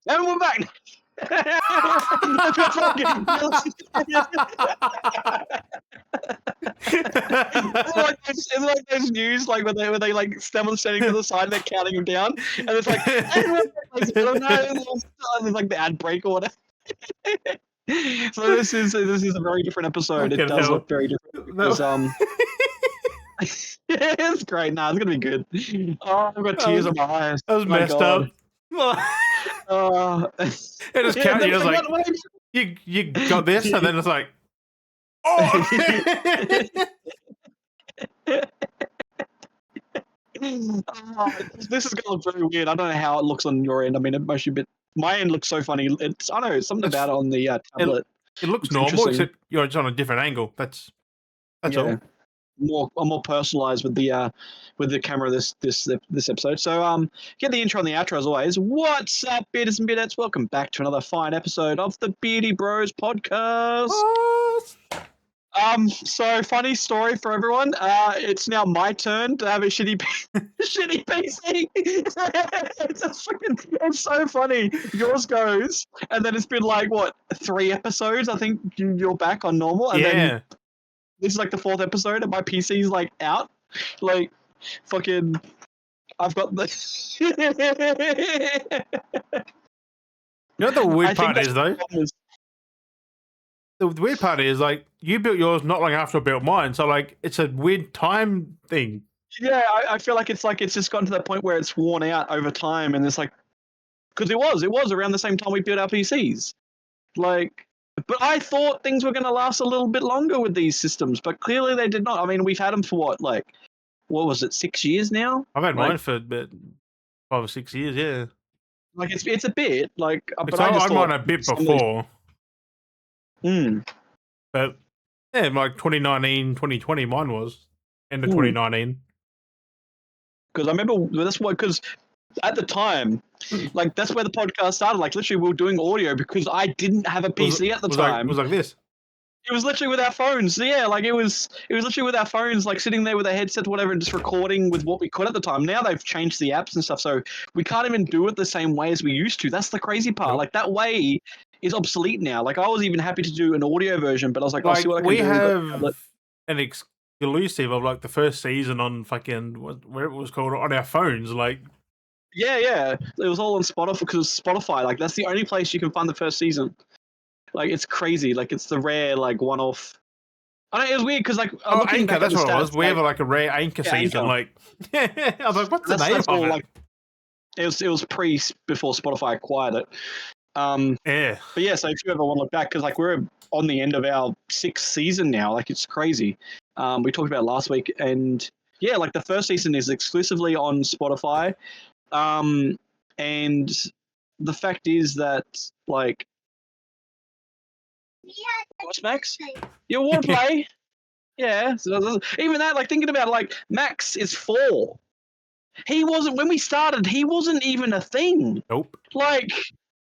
And we're back. It's like those news, like when they like standing to the side, and they're counting them down, and it's like, and we're back. It's like the ad break or whatever. So this is a very different episode. It does look very different because it's great. Nah, it's gonna be good. Oh, I've got tears in my eyes. That was messed God. up. It just counted. It was like, you got this, and then it's like, oh. This is gonna look very weird. I don't know how it looks on your end. I mean, it must be a bit. My end looks so funny. I don't know, something about it on the tablet. It looks normal, except you're on a different angle. That's all. I'm more personalized with the camera this episode. So get the intro and the outro as always. What's up, bearders and beardettes? Welcome back to another fine episode of the Beardy Bros podcast. So funny story for everyone. It's now my turn to have a shitty PC. It's so funny. Yours goes, and then it's been like what 3 episodes. I think you're back on normal, and then this is like the 4th episode, and my PC's like out. Like fucking, I've got the. You know what the weird part is though? The weird part is, like, you built yours not long after I built mine, so, like, it's a weird time thing. Yeah, I feel like it's just gotten to that point where it's worn out over time, and it's like, because it was around the same time we built our PCs. Like, but I thought things were going to last a little bit longer with these systems, but clearly they did not. I mean, we've had them for what was it, 6 years now? I've had mine for about 5 or 6 years, yeah. Like, it's a bit, like, but I had mine a bit before. But yeah, like 2019, 2020, mine was end of 2019. Because I remember because at the time, like that's where the podcast started. Like literally, we were doing audio because I didn't have a PC at the time. It was like this. It was literally with our phones. Yeah, like it was literally with our phones, like sitting there with a headset, whatever, and just recording with what we could at the time. Now they've changed the apps and stuff, so we can't even do it the same way as we used to. That's the crazy part. Like that way is obsolete now. Like I was even happy to do an audio version, but I was like, I'll see what I can do. We have an exclusive of like the first season on fucking where it was called on our phones. Like, yeah, it was all on Spotify because Spotify. Like that's the only place you can find the first season. Like it's crazy. Like it's the rare like one-off. I know it was weird because like Anchor. That's what it was. We have like a rare Anchor season. Anchor. Like I was like, what's the name of it? Like, it was before Spotify acquired it. Yeah. But yeah, so if you ever want to look back, because like we're on the end of our 6th season now. Like it's crazy. We talked about it last week, and yeah, like the first season is exclusively on Spotify. And the fact is that like. What's Max? You want to play? Yeah. So, even that, like thinking about it, like Max is 4. He wasn't when we started. He wasn't even a thing. Nope. Like,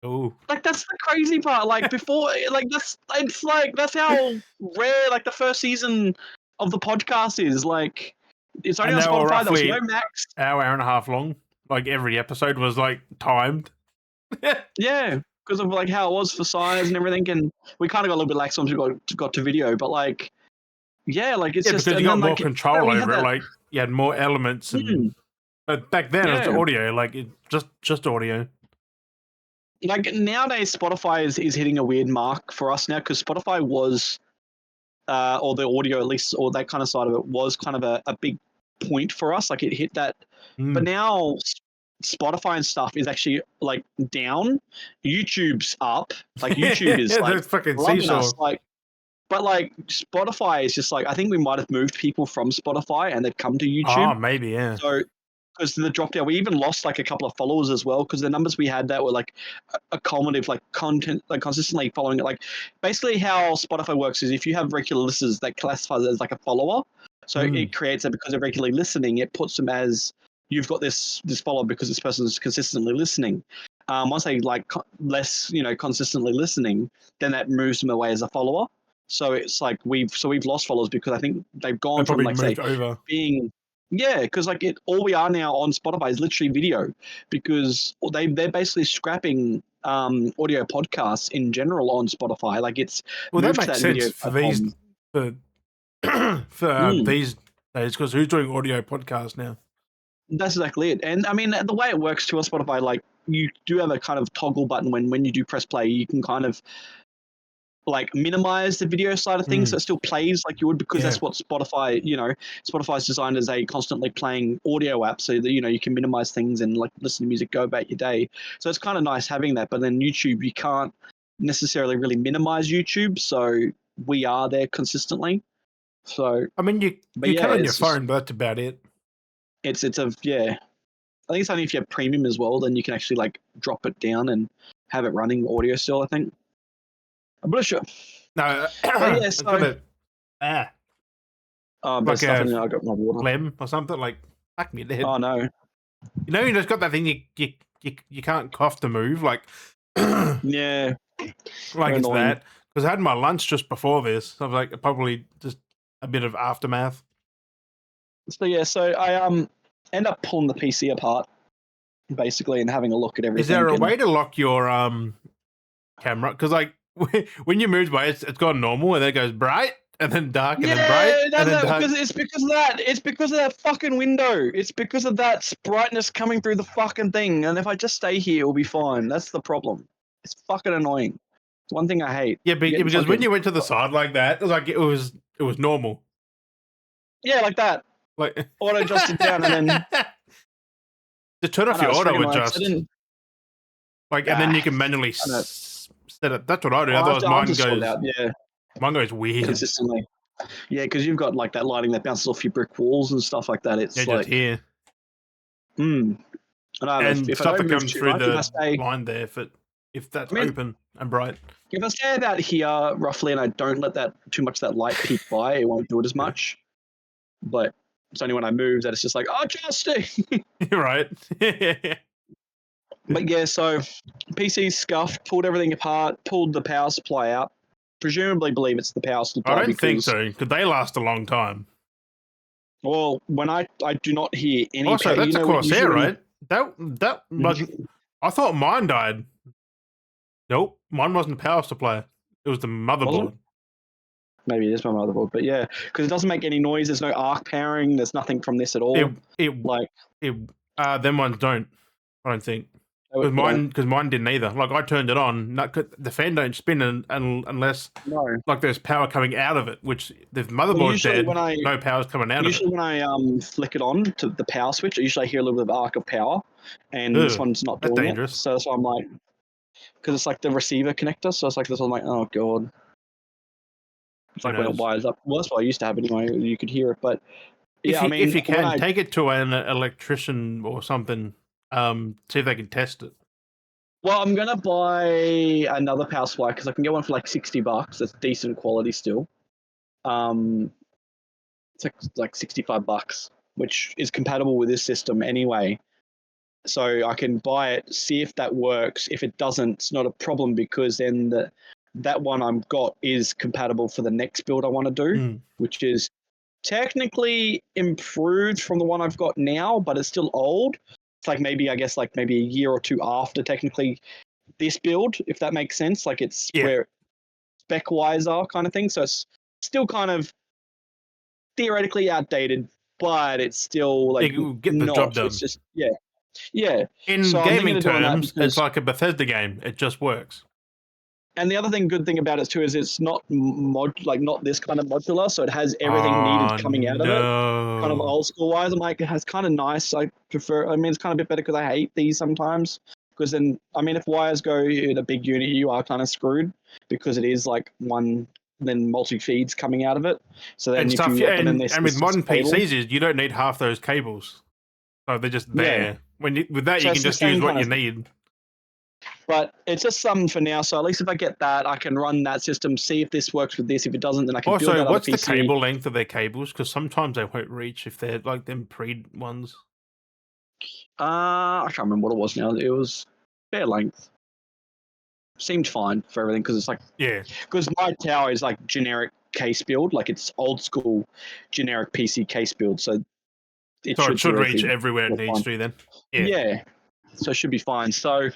like that's the crazy part. Like before, like that's how rare like the first season of the podcast is. Like it's only on Spotify. There was no Max. Hour and a half long. Like every episode was like timed. Yeah. Because of like how it was for size and everything, and we kind of got a little bit lax once we got to video, but like, yeah, like it's just because you got more control over it. Like you had more elements, and but back then it was audio, like just audio. Like nowadays, Spotify is hitting a weird mark for us now because Spotify was, or the audio at least, or that kind of side of it was kind of a big point for us. Like it hit that, but now. Spotify and stuff is actually like down. YouTube's up. Like YouTube is like fucking seesaw. Like, but like Spotify is just like I think we might have moved people from Spotify and they've come to YouTube. Oh, maybe yeah. So because the drop down, we even lost like a couple of followers as well because the numbers we had that were like a cumulative like content like consistently following it. Like basically how Spotify works is if you have regular listeners that classifies as like a follower, so it creates that because they're regularly listening, it puts them as you've got this follower because this person is consistently listening. Once they like less, consistently listening, then that moves them away as a follower. So it's like we've lost followers because I think they've gone from like say over. Being because like all we are now on Spotify is literally video because they're basically scrapping audio podcasts in general on Spotify. Like it's well, that moved to makes that sense video for these platform. for these days because who's doing audio podcasts now? That's exactly it. And I mean, the way it works too on Spotify, like you do have a kind of toggle button when you do press play, you can kind of like minimize the video side of things so it still plays like you would, because that's what Spotify, Spotify's designed as a constantly playing audio app, so that you can minimize things and like listen to music, go about your day. So it's kind of nice having that. But then YouTube, you can't necessarily really minimize YouTube, so we are there consistently. So I mean, you can on your phone, but that's about it. It's a I think it's only if you have premium as well, then you can actually like drop it down and have it running audio still, I think. I'm not sure. No, yeah, so like stuff in there. I got my water. Phlegm or something, like fuck me dead. Oh no. You just got that thing you can't cough to move, like yeah. like it's annoying. That. Because I had my lunch just before this. So I was like probably just a bit of aftermath. So yeah, so I end up pulling the PC apart basically and having a look at everything. Is there a way to lock your camera? Because like when you move away, it's gone normal and then it goes bright and then dark and then bright and then dark. Because it's because of that. It's because of that fucking window. It's because of that brightness coming through the fucking thing. And if I just stay here, it'll be fine. That's the problem. It's fucking annoying. It's one thing I hate. Yeah, because when you went to the side like that, it was like it was normal. Yeah, like that. Like auto adjusted down and then just turn off your auto adjust. Like and then you can manually set it. That's what I do. Otherwise, mine goes weird consistently. Yeah, because you've got like that lighting that bounces off your brick walls and stuff like that. It's like just here. And if stuff that comes through the line there, if that's open and bright. If I stay about here roughly and I don't let that too much that light peek by, it won't do it as much. But it's only when I move that it's just like, oh, Justin. Right. But yeah, so PC's scuffed, pulled everything apart, pulled the power supply out. Presumably believe it's the power supply. I don't think so, because they last a long time. Well, when I do not hear any. Also, that's a Corsair, right? That like, I thought mine died. Nope, mine wasn't the power supply. It was the motherboard. Maybe it is my motherboard, but yeah, because it doesn't make any noise. There's no arc powering. There's nothing from this at all. Them ones don't. I don't think. Because mine didn't either. Like I turned it on. The fan don't spin unless like there's power coming out of it. Which the motherboard's dead. No power's coming out of it. Usually when I flick it on to the power switch, I usually hear a little bit of arc of power, and this one's not doing it. So that's why I'm like, because it's like the receiver connector. So it's like this. I'm like, oh god. It's like when it wires up. Well, that's what I used to have anyway. You could hear it, but yeah, if you can take it to an electrician or something, see if they can test it. Well, I'm gonna buy another power supply because I can get one for like $60. That's decent quality still. It's like $65, which is compatible with this system anyway. So I can buy it, see if that works. If it doesn't, it's not a problem because then that one I've got is compatible for the next build I want to do, which is technically improved from the one I've got now, but it's still old. It's like maybe a year or two after technically this build, if that makes sense. Like it's where spec wise are kind of thing. So it's still kind of theoretically outdated, but it's still like get the job done. It's just yeah. In gaming terms, it's like a Bethesda game. It just works. And the other good thing about it too is it's not not this kind of modular, so it has everything needed coming out of it. Kind of old school wise, I'm like, it's kind of nice. I prefer. I mean, it's kind of a bit better because I hate these sometimes. Because then, I mean, if wires go in a big unit, you are kind of screwed because it is like one then multi feeds coming out of it. So then and with modern PCs, you don't need half those cables, so they're just there. With that, you can just use what you need. But it's just something for now. So at least if I get that, I can run that system, see if this works with this. If it doesn't, then I can build that what's other PC. The cable length of their cables? Because sometimes they won't reach if they're like them pre ones. I can't remember what it was now. It was fair length. Seemed fine for everything because it's like because my tower is like generic case build, like it's old school generic PC case build. So it should reach everywhere it needs to then. Yeah. So it should be fine. So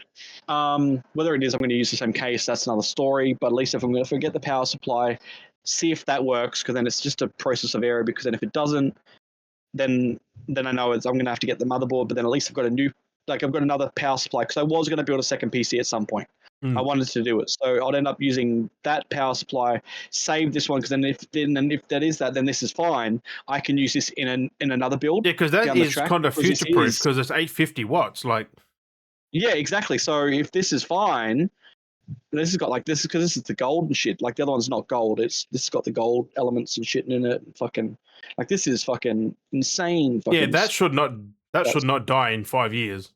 whether it is I'm going to use the same case, that's another story. But at least if I'm going to forget the power supply, see if that works, because then it's just a process of error. Because then if it doesn't, then I know I'm going to have to get the motherboard. But then at least I've got I've got another power supply, because I was going to build a second PC at some point. I wanted to do it, so I'd end up using that power supply, save this one, because then if that is that, then this is fine. I can use this in another build. Yeah, because that is kind of future proof, because it's 850 watts. Like, yeah, exactly. So if this is fine, this has got because this is the gold and shit. Like the other one's not gold. This has got the gold elements and shit in it. Fucking this is fucking insane. Yeah, that should not die in 5 years.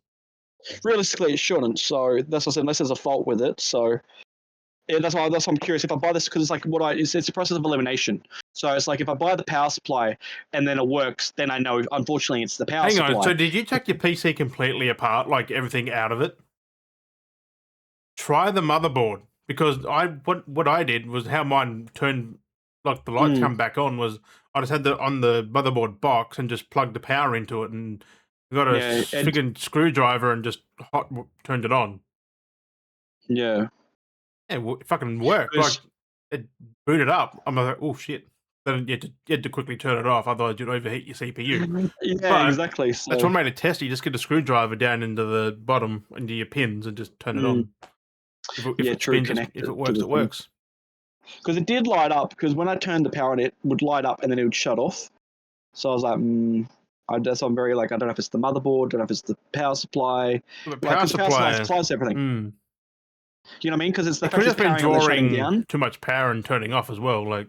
Realistically, it shouldn't. So that's what I said. Unless there's a fault with it. So yeah, that's why I'm curious if I buy this, because it's like it's a process of elimination. So it's like if I buy the power supply and then it works, then I know unfortunately it's the power supply. Hang on. So did you take your PC completely apart, like everything out of it? Try the motherboard, because what I did was how mine turned, like the lights come back on, was I just had on the motherboard box and just plugged the power into it and got a freaking screwdriver and just turned it on. Yeah. Yeah, it fucking worked. Like, it booted up. I'm like, oh shit. Then you had to quickly turn it off, otherwise you'd overheat your CPU. Yeah, but exactly. So. That's what made a test. You just get a screwdriver down into the bottom, into your pins, and just turn it on. If it works, it works. Because it did light up, because when I turned the power on, it would light up and then it would shut off. So I was like, I'm very I don't know if it's the motherboard, I don't know if it's the power supply. The power supply supplies everything. You know what I mean? Because it's the fact it's been drawing down too much power and turning off as well. Like,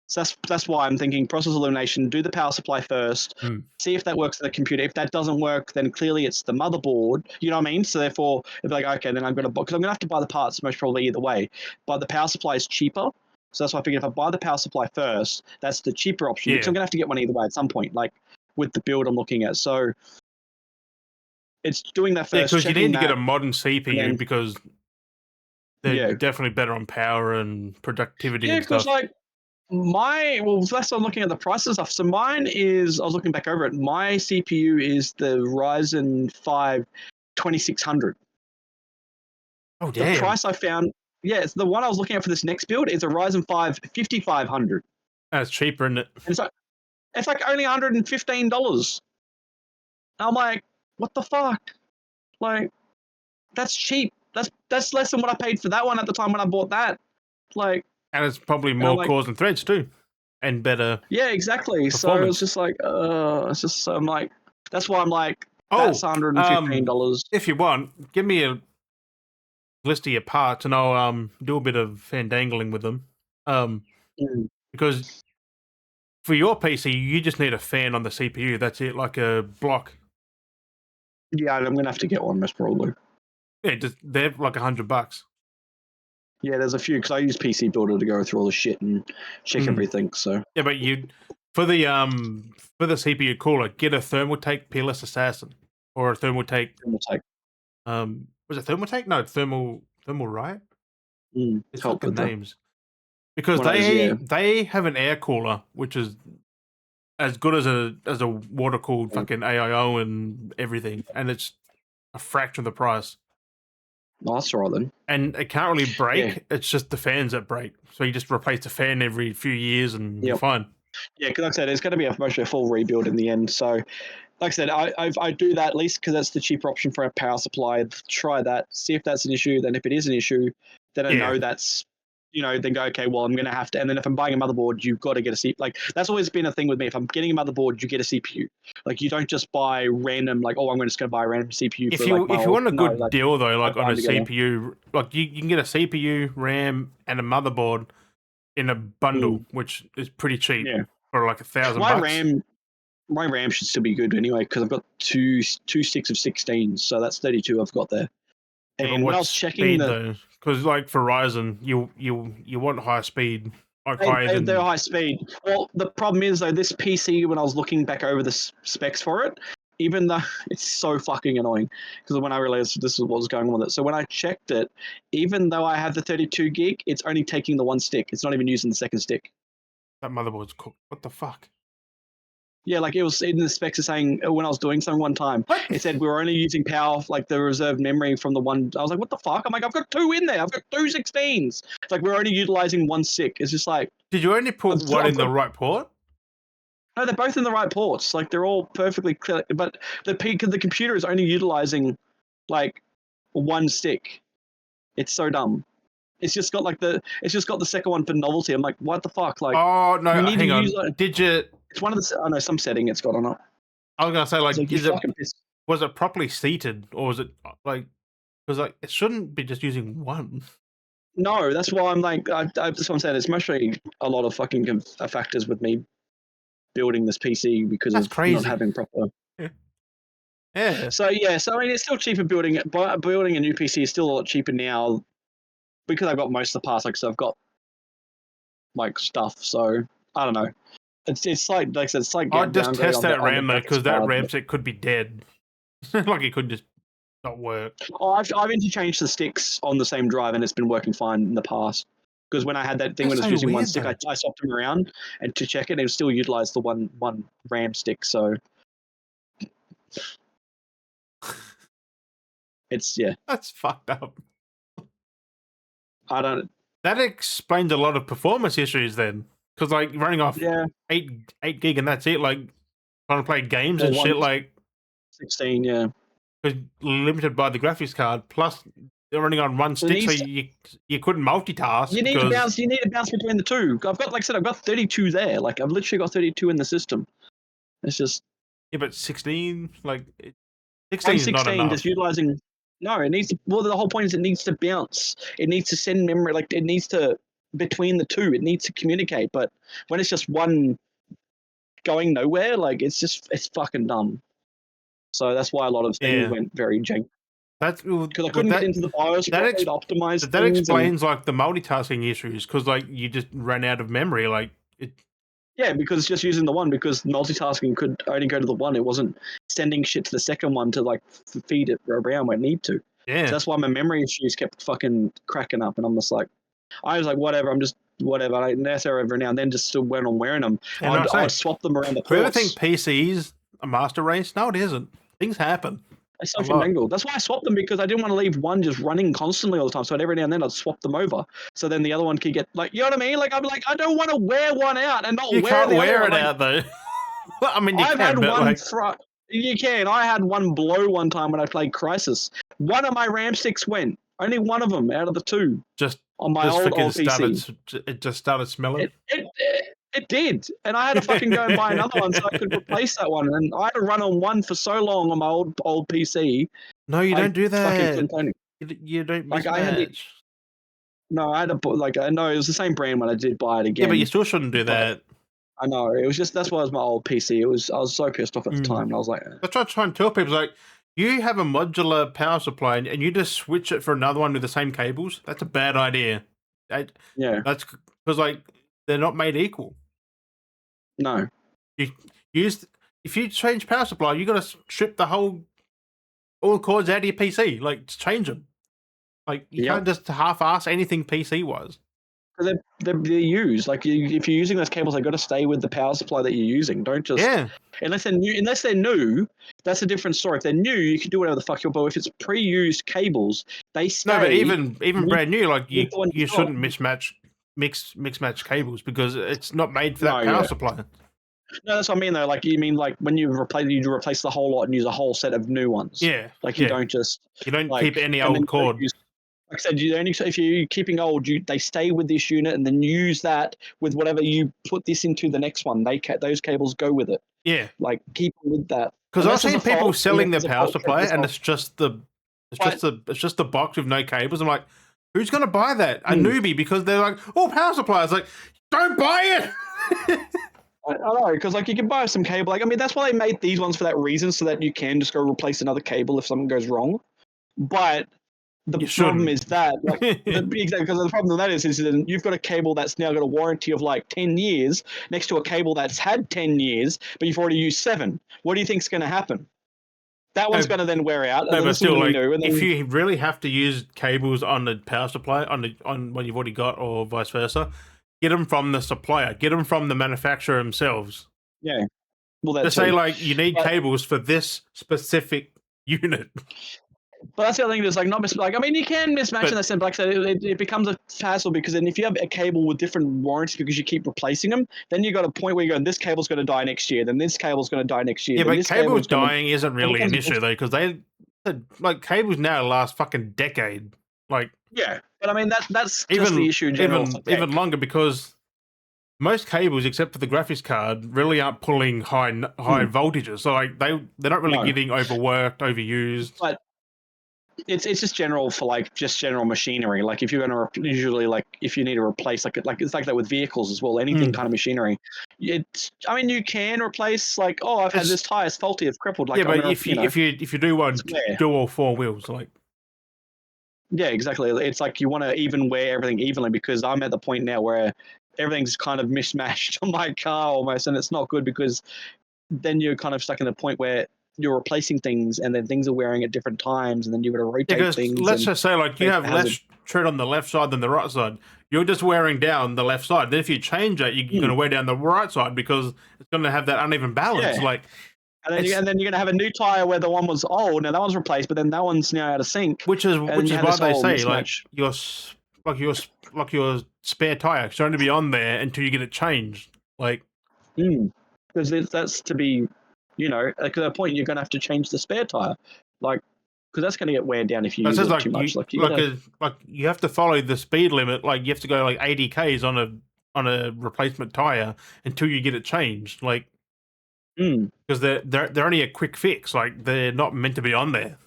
so that's why I'm thinking process elimination. Do the power supply first. See if that works on the computer. If that doesn't work, then clearly it's the motherboard. You know what I mean? So therefore, if okay, then I'm going to because I'm going to have to buy the parts most probably either way. But the power supply is cheaper. So that's why I figured if I buy the power supply first, that's the cheaper option. Because I'm going to have to get one either way at some point, like with the build I'm looking at. So it's doing that first. Yeah, because you need to get a modern CPU, because they're definitely better on power and productivity and stuff. Yeah, because that's why I'm looking at the prices stuff. So mine is, I was looking back over it, my CPU is the Ryzen 5 2600. Oh, damn. The price I found, it's the one I was looking at for this next build is a Ryzen 5 5500. That's cheaper, isn't it? And it's like only $115. I'm like, what the fuck? Like, that's cheap. That's less than what I paid for that one at the time when I bought that. Like, and it's probably more cores and threads too, and better. Yeah, exactly. So it's just like, I'm like, that's why I'm like, that's $115. If you want, give me a list of your parts, and I'll do a bit of fandangling with them. Because for your PC, you just need a fan on the CPU. That's it, like a block. Yeah, I'm gonna have to get one, most probably. Yeah, they're like $100. Yeah, there's a few, because I use PC Builder to go through all the shit and check everything. So yeah, but for the CPU cooler, get a Thermaltake Peerless Assassin or a Thermaltake. Was it Thermaltake? No, Thermal Riot. It's fucking names. Because they have an air cooler which is as good as a water cooled fucking AIO and everything, and it's a fraction of the price. Oh, that's all right then. And it can't really break. Yeah. It's just the fans that break. So you just replace the fan every few years and you're fine. Yeah, because like I said, it's going to be mostly a full rebuild in the end. So, like I said, I do that at least because that's the cheaper option for a power supply. Try that, see if that's an issue. Then if it is an issue, then I know that's, then go, okay, well, I'm going to have to. And then if I'm buying a motherboard, you've got to get a CPU. Like, that's always been a thing with me. If I'm getting a motherboard, you get a CPU. Like, you don't just buy random, like, I'm just going to buy a random CPU. If you want a good deal, though, like on a CPU, like you can get a CPU, RAM, and a motherboard in a bundle, which is pretty cheap for like $1,000. My RAM should still be good anyway, because I've got two sticks of 16, so that's 32 I've got there. And when I was checking because like for Ryzen, you want high speed, like they're high speed. Well, the problem is though, this PC, when I was looking back over the specs for it, even though it's so fucking annoying, because when I realized this is what was going on with it, so when I checked it, even though I have the 32 gig, it's only taking the one stick. It's not even using the second stick. That motherboard's cooked. What the fuck? Yeah, like it was in the specs saying when I was doing something one time, it said we were only using power, like the reserved memory from the one. I was like, what the fuck? I'm like, I've got 2 in there. I've got 2 16s. It's like we're only utilizing 1 stick. It's just like. Did you only put one in the right port? No, they're both in the right ports. Like they're all perfectly clear. But the computer is only utilizing like 1 stick. It's so dumb. It's just got the second one for novelty. I'm like, what the fuck? Like, oh no, you need hang to on. use like, Did you? It's one of the. I know some setting it's got on it. I was gonna say like, like was it properly seated or was it like? Because like it shouldn't be just using one. No, that's why I'm like, that's what I'm saying. It's mostly a lot of fucking factors with me building this PC because That's of crazy. not having proper. Yeah. So yeah, so I mean, it's still cheaper building it. But building a new PC is still a lot cheaper now because I've got most of the parts. Like, so I've got like stuff. So I don't know. It's like I said, it's like. I'd just test that RAM though, because that RAM set could be dead. Like it could just not work. Oh, I've interchanged the sticks on the same drive, and it's been working fine in the past. Because when I had that thing when I was using 1 stick, I swapped them around and to check it, and it still utilized the one RAM stick. So it's That's fucked up. I don't. That explains a lot of performance issues then, because like running off 8 gig and that's it. Like trying to play games and shit. Like 16, yeah. Because limited by the graphics card, plus they're running on 1 stick, so you couldn't multitask. You need to bounce. You need to bounce between the 2. I've got, like I said, I've got 32 there. Like I've literally got 32 in the system. It's just. Yeah, but 16, like 16 is not 16 enough. just utilizing. No, it needs to. Well, the whole point is it needs to bounce. It needs to send memory. Like it needs to between the 2. It needs to communicate. But when it's just one going nowhere, like it's fucking dumb. So that's why a lot of things went very jank. That's because I couldn't get into the BIOS properly to optimize. That explains like the multitasking issues because like you just ran out of memory. Like it. Yeah, because it's just using the one because multitasking could only go to the one. It wasn't sending shit to the second one to like feed it around where it need to. Yeah. So that's why my memory issues kept fucking cracking up, and I'm just like, I was like, whatever. I'm just whatever. I every now and then just still went on wearing them. I'd swap them around the ports. Whoever think PC's a master race? No, it isn't. Things happen. It's so fandangled. That's why I swapped them because I didn't want to leave one just running constantly all the time. So every now and then I'd swap them over. So then the other one could get like, you know what I mean? Like I'm like, I don't want to wear one out and not you wear can't the wear other. it out though. I mean, I've had one. You can. I had one blow one time when I played Crisis. One of my RAM sticks went. Only one of them out of the 2. Just on my old PC. It just started smelling. It did, and I had to fucking go and buy another one so I could replace that one. And I had to run on one for so long on my old PC. No, you don't do that. You don't like I had to. No, I had to put like I know it was the same brand when I did buy it again. Yeah, but you still shouldn't do that. I know it was just that's why it was my old PC. I was so pissed off at the time, and I was like, that's what I try and tell people. Like, you have a modular power supply and you just switch it for another one with the same cables. That's a bad idea. Yeah, that's because like they're not made equal. No, if you change power supply, you got to strip all the cords out of your PC. Like, change them. Like, you can't just half-ass anything PC-wise. They're used. Like, if you're using those cables, they got to stay with the power supply that you're using. Don't just unless they're new. Unless they're new, that's a different story. If they're new, you can do whatever the fuck you want. But if it's pre-used cables, they stay. No, but even brand new, like you shouldn't mix match cables because it's not made for that power supply. No, that's what I mean though. Like you mean like when you replace the whole lot and use a whole set of new ones. Yeah. Like you don't just keep any old cord. Like I said, if you're keeping old, they stay with this unit and then use that with whatever you put this into the next one. Those cables go with it. Yeah. Like keep with that. Because I've seen people selling their power supply and it's just the box with no cables. I'm like, who's gonna buy that? A newbie, because they're like, oh, power supply. It's like, don't buy it. I know, because like you can buy some cable. Like I mean, that's why they made these ones for that reason, so that you can just go replace another cable if something goes wrong. But the problem is that, like, exactly, because the problem with that is you've got a cable that's now got a warranty of like 10 years next to a cable that's had 10 years, but you've already used 7. What do you think's going to happen? That one's going to then wear out. No, but still, like, if you really have to use cables on the power supply on what you've already got, or vice versa, get them from the supplier. Get them from the manufacturer themselves. Yeah. Well, that To say too. like you need cables for this specific unit. But that's the other thing. There's like not like I mean you can mismatch in that sense. But like I said, it becomes a hassle because then if you have a cable with different warranties because you keep replacing them, then you got a point where you go, this cable's going to die next year, then this cable's going to die next year. Yeah, then but this cables gonna, dying isn't really an issue though, because they like cables now last fucking decade. Like yeah, but I mean that's just the issue in general. Even longer because most cables, except for the graphics card, really aren't pulling high voltages. So like they're not really getting overworked, overused. But it's just general for like just general machinery. Like if you're going to usually like if you need to replace like it's like that with vehicles as well. Anything kind of machinery. I mean you can replace like I've had this tire is faulty, it's crippled. Like yeah, but if you do one, do all four wheels like. Yeah, exactly. It's like you want to even wear everything evenly because I'm at the point now where everything's kind of mismatched on my car almost, and it's not good because then you're kind of stuck in a point where you're replacing things and then things are wearing at different times and then you've got to rotate things. Let's just say like you have less tread on the left side than the right side. You're just wearing down the left side. Then if you change it, you're going to wear down the right side because it's going to have that uneven balance. Yeah. Like, and then you're going to have a new tire where the one was old, now that one's replaced, but then that one's now out of sync. Which is why they say mismatch. like your spare tire should only be on there until you get it changed. Like, because that's to be, at that point you're going to have to change the spare tire, like because that's going to get weighed down if you use it too much. You have to follow the speed limit. Like you have to go like 80 k's on a replacement tire until you get it changed. Like. Because they're only a quick fix, like they're not meant to be on there.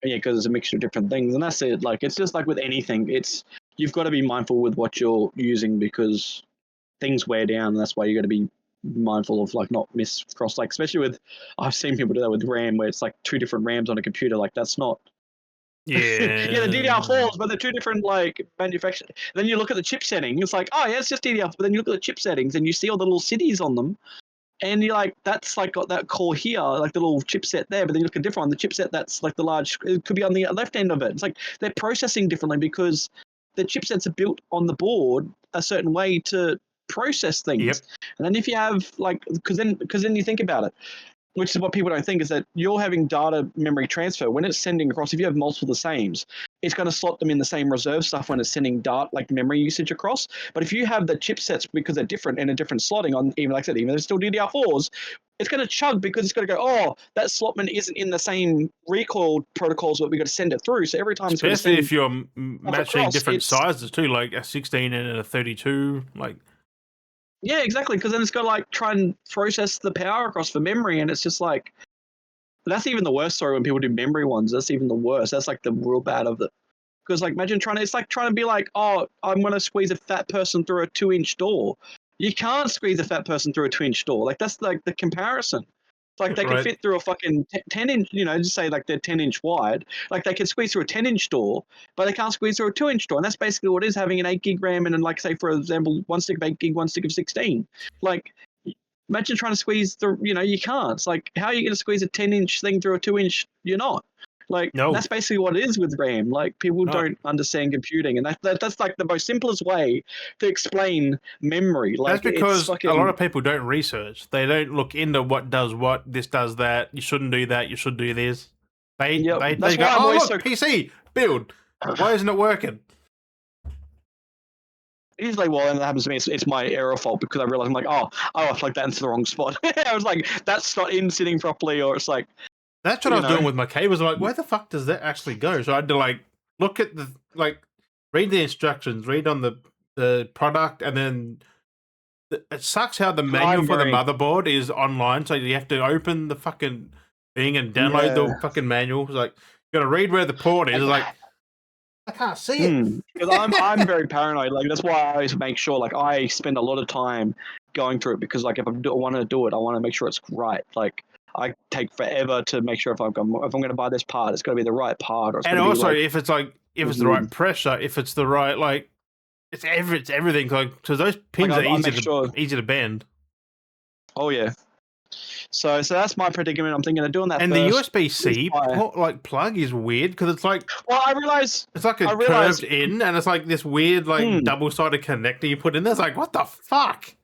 Yeah, because it's a mixture of different things, and that's it. Like it's just like with anything, you've got to be mindful with what you're using because things wear down. And that's why you got to be mindful of like not cross. Like especially with, I've seen people do that with RAM, where it's like two different RAMs on a computer. Like that's not. Yeah, yeah, the DDR4s, but they're two different like manufacturers. Then you look at the chip setting. It's like, it's just DDR4. But then you look at the chip settings, and you see all the little cities on them. And you're like, that's like got that core here, like the little chipset there. But then you look at a different one, the chipset that's like the large, it could be on the left end of it. It's like they're processing differently because the chipsets are built on the board a certain way to process things. Yep. And then if you have like, because then you think about it, which is what people don't think is that you're having data memory transfer when it's sending across. If you have multiple the sames, it's going to slot them in the same reserve stuff when it's sending data like memory usage across. But if you have the chipsets because they're different and a different slotting on, even like I said, even they're still DDR4s, it's going to chug because it's going to go, that slotment isn't in the same recoil protocols that we got to send it through. So every time, especially if you're matching different sizes too, like a 16 and a 32, like. Yeah, exactly. Because then it's got to like try and process the power across for memory, and it's just like that's even the worst. Sorry, when people do memory ones, that's even the worst. That's like the real bad of it. Because like imagine it's like trying to be like, I'm going to squeeze a fat person through a 2-inch door. You can't squeeze a fat person through a 2-inch door. Like that's like the comparison. It's like they can fit through a fucking 10-inch, just say like they're 10-inch wide. Like they can squeeze through a 10-inch door, but they can't squeeze through a 2-inch door. And that's basically what it is, having an 8 gig RAM and like say, for example, one stick of 8 gig, one stick of 16. Like imagine trying to squeeze through, you can't. It's like, how are you going to squeeze a 10-inch thing through a 2-inch? You're not. Like, that's basically what it is with RAM. Like, people don't understand computing. And that's like the most simplest way to explain memory. Like, that's because a lot of people don't research. They don't look into what does what, this does that. You shouldn't do that. You should do this. They go, look, PC, build. Why isn't it working? Usually, when that happens to me, it's my error fault because I realize I'm like, I plugged that into the wrong spot. I was like, that's not sitting properly, or it's like. That's what I was doing with my cables. I'm like, where the fuck does that actually go? So I had to like look at read the instructions, read on the product, and then it sucks how the manual for the motherboard is online. So you have to open the fucking thing and download the fucking manual. It's like you got to read where the port is. It's like I can't see it because I'm very paranoid. Like that's why I always make sure like I spend a lot of time going through it because like if I want to do it, I want to make sure it's right. Like. I take forever to make sure if I'm going to buy this part, it's got to be the right part. Or it's and also, if it's the right pressure, if it's the right it's everything. Like because those pins are easy to bend. Oh yeah, So that's my predicament. I'm thinking of doing that And first. the USB-C plug is weird because it's like I realized it's like a curved in, and it's like this weird double-sided connector you put in there. It's like, what the fuck?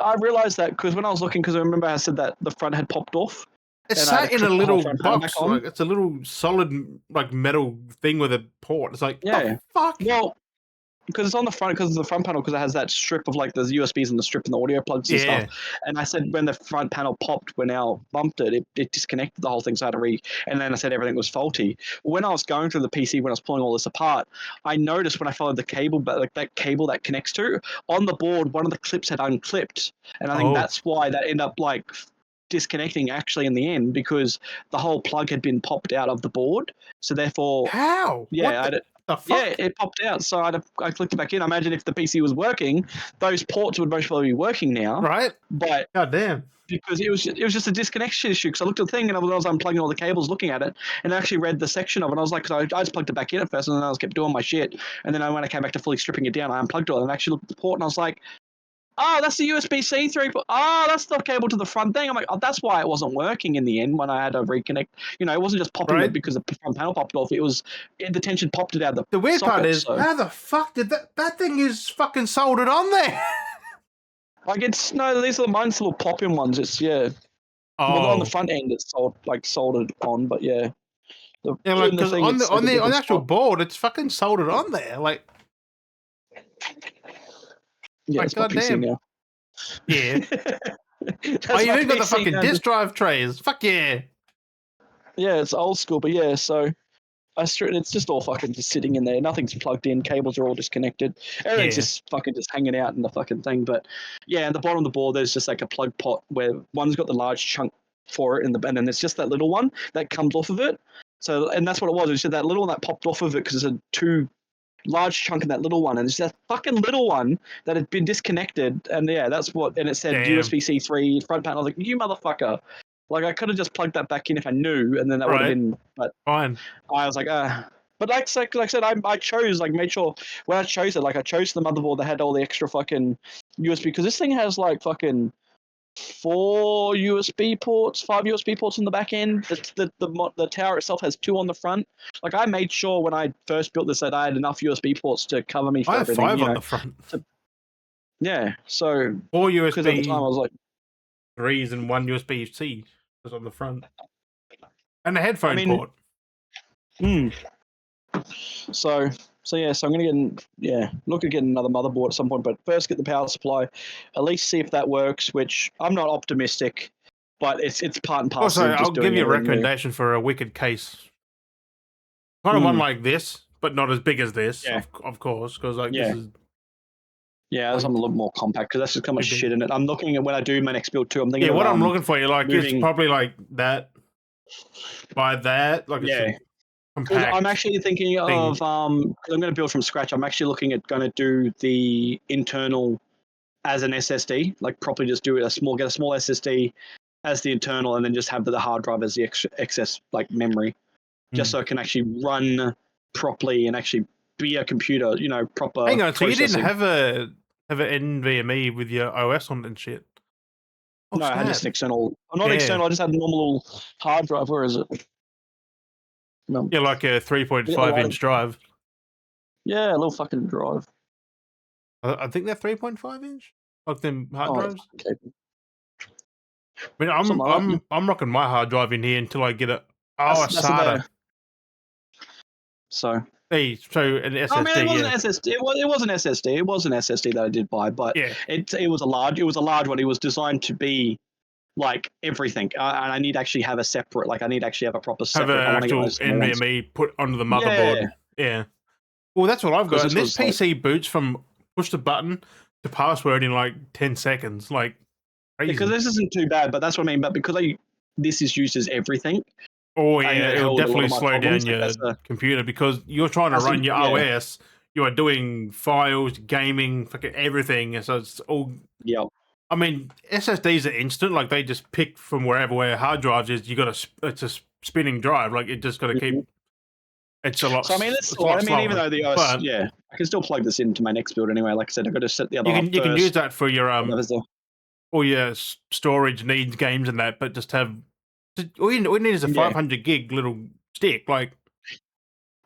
I realized that because when I was looking, because I remember I said that the front had popped off. It's sat in a little box, like it's a little solid like metal thing with a port. It's like, the fuck? Well, because it's on the front, because of the front panel, because it has that strip of like the USBs and the strip and the audio plugs and stuff. And I said when the front panel popped, when I bumped it, it disconnected the whole thing, so I had to and then I said everything was faulty. When I was going through the PC, when I was pulling all this apart, I noticed when I followed the cable, but like that cable that connects to, on the board, one of the clips had unclipped. And I think that's why that ended up like disconnecting actually in the end, because the whole plug had been popped out of the board. So therefore, how? Yeah, yeah, it popped out. So I clicked it back in. I imagine if the PC was working, those ports would most probably be working now. Right. But God damn. Because it was just a disconnection issue. Because I looked at the thing and I was unplugging all the cables, looking at it, and I actually read the section of it. And I was like, because I just plugged it back in at first, and then I was kept doing my shit. And then when I came back to fully stripping it down, I unplugged it and I actually looked at the port, and I was like, oh, that's the USB-C 3. Oh, that's the cable to the front thing. I'm like, oh, that's why it wasn't working in the end when I had to reconnect. You know, it wasn't just popping it because the front panel popped off. It was the tension popped it out of the weird part is, how the fuck did that thing is fucking soldered on there? Like these are mine's little pop-in ones. It's well, on the front end it's soldered on, but yeah. Like because on the actual board it's fucking soldered on there, like. Yeah, it's my PC now. Yeah. Oh, you even got the fucking disk drive trays. Fuck yeah. Yeah, it's old school, but yeah, so it's just all fucking just sitting in there. Nothing's plugged in. Cables are all disconnected. Everything's just fucking just hanging out in the fucking thing. But yeah, at the bottom of the board, there's just like a plug pot where one's got the large chunk for it, and then there's just that little one that comes off of it. So, and that's what it was. It was just that little one that popped off of it because there's a two large chunk in that little one, and it's that fucking little one that had been disconnected. And yeah, that's what. And it said USB-C 3 front panel. I was like, you motherfucker. Like, I could have just plugged that back in if I knew, and then that would have been. But fine. I was like, But like I said, I chose, like, made sure when I chose it, like, I chose the motherboard that had all the extra fucking USB, because this thing has like fucking 5 USB ports in the back end. The tower itself has 2 on the front. Like, I made sure when I first built this that I had enough USB ports to cover me for everything. I have 5 on the front. Yeah, so 4 USB. Because at the time I was like 3s and 1 USB-C was on the front, and a headphone port. So yeah, so I'm gonna look at getting another motherboard at some point, but first get the power supply, at least see if that works. Which I'm not optimistic, but it's part and parcel. Also, I'll give you a recommendation for a wicked case, kind of one like this, but not as big as this, of course, because this is. Yeah, that's something a little more compact because that's just how much shit in it. I'm looking at when I do my next build too. I'm thinking. Yeah, what I'm looking for, it's probably like that. By that, like compact. I'm actually thinking of I'm going to build from scratch. I'm actually looking at going to do the internal as an SSD, like properly just do get a small SSD as the internal, and then just have the hard drive as the excess like memory, just so it can actually run properly and actually be a computer, proper. Hang on, so you didn't have an NVMe with your OS on it and shit? No, I had just an external. I'm not external. I just had a normal hard drive. Where is it? No. Yeah, like a 3.5-inch drive. Yeah, a little fucking drive. I think they're 3.5-inch, like them hard drives. Okay. I mean, I'm rocking my hard drive in here until I get a SATA. So. Hey, so an SSD. I mean, it wasn't SSD. It was an SSD. It was an SSD that I did buy, but it was a large. It was a large one. It was designed to be like everything, and I need to actually have a separate. Like, I need to actually have a proper separate. Have an actual NVMe put onto the motherboard. Yeah. Well, that's what I've got. And this PC boots from push the button to password in like 10 seconds. Like, crazy. Because this isn't too bad, but that's what I mean. But because this is used as everything. Oh yeah, it'll definitely slow down your computer because you're trying to run your OS. You are doing files, gaming, fucking everything. So it's all. Yeah. I mean, SSDs are instant. Like, they just pick from where hard drives is. It's a spinning drive. Like, it just got to keep. It's a lot. So I mean, even though the OS, I can still plug this into my next build anyway. Like I said, I've got to set the other. You can use that for your all your storage needs games and that, but just have all you need is a 500 gig little stick. Like,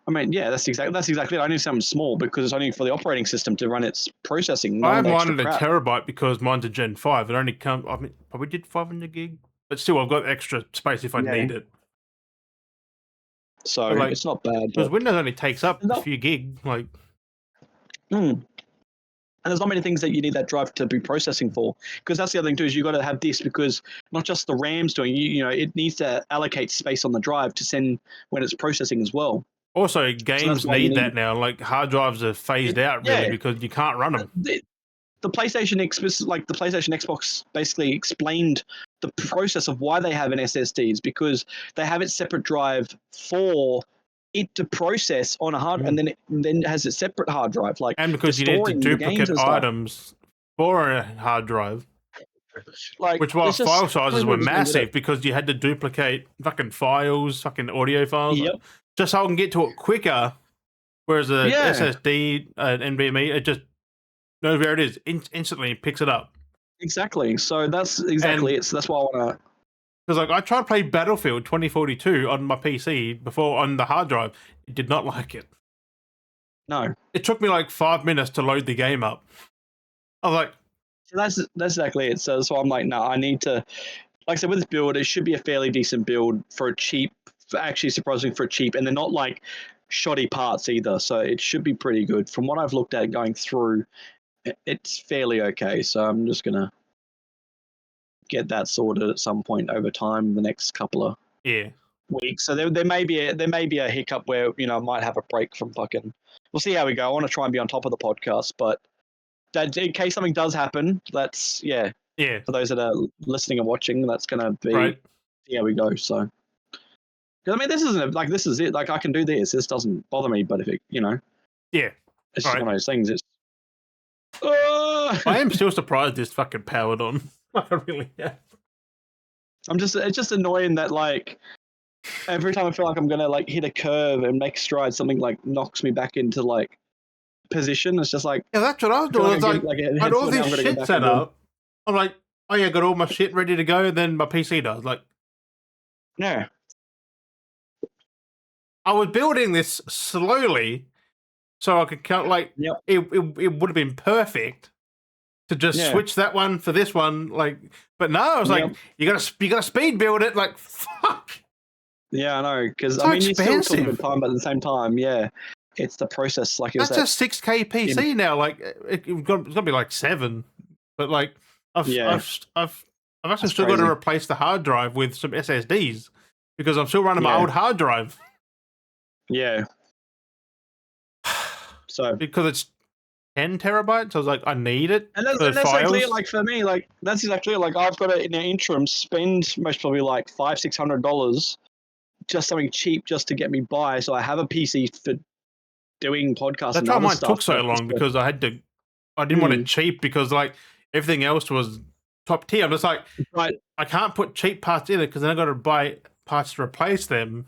I mean, yeah, that's exactly it. I need something small because it's only for the operating system to run its processing. I have mine at a terabyte because mine's a Gen 5. It only comes. I mean, probably did 500 gig, but still, I've got extra space if I need it. So like, it's not bad because Windows only takes up a few gig. Like, and there's not many things that you need that drive to be processing for. Because that's the other thing too, is you got to have this because not just the RAM's doing, you know, it needs to allocate space on the drive to send when it's processing as well. Also, games need that now. Like hard drives are phased out really because you can't run them. The PlayStation the PlayStation Xbox basically explained the process of why they have an SSDs because they have its separate drive for it to process on a hard, and then it has a separate hard drive. Like, and because you need to duplicate items for a hard drive. Like, which while file sizes were massive because you had to duplicate fucking files, fucking audio files, just so I can get to it quicker. Whereas a SSD, an NVMe, it just knows where it is instantly and picks it up. Exactly. So that's exactly it. So that's why I want to. Because like I tried to play Battlefield 2042 on my PC before on the hard drive, it did not like it. No. It took me like 5 minutes to load the game up. I was like, so that's exactly it. So I'm like, no, I need to. Like I said, with this build, it should be a fairly decent build for a cheap. Actually, surprisingly for cheap, and they're not like shoddy parts either. So it should be pretty good. From what I've looked at going through, it's fairly okay. So I'm just gonna get that sorted at some point over time, the next couple of weeks. So there may be a hiccup where I might have a break from fucking. We'll see how we go. I want to try and be on top of the podcast, but in case something does happen, that's for those that are listening and watching, that's gonna be see how we go. So. I mean, this is it. Like, I can do this. This doesn't bother me. But if it, it's just one of those things. It's. I am still surprised this fucking powered on. I really am. It's just annoying that like every time I feel like I'm gonna like hit a curve and make strides, something like knocks me back into like position. It's just like that's what I was doing. It's like I had all this shit set up. I'm like, oh yeah, got all my shit ready to go. And then my PC does like. Yeah. I was building this slowly, so I could count. Like it would have been perfect to just switch that one for this one. Like, but no, I was like, you gotta speed build it. Like, fuck. Yeah, I know because I mean, you still took a good time, but at the same time, it's the process. Like, that's a 6K PC now. Like, it's gonna be like 7, but like, I've actually still got to replace the hard drive with some SSDs because I'm still running my old hard drive. Yeah. So because it's 10 terabytes, I was like, I need it. And that's exactly like for me, like that's exactly like I've got to in an interim spend most probably like $500-$600 just something cheap just to get me by. So I have a PC for doing podcasts. That's why mine took so long because I didn't want it cheap because like everything else was top tier. I'm just like, I can't put cheap parts in it because then I got to buy parts to replace them.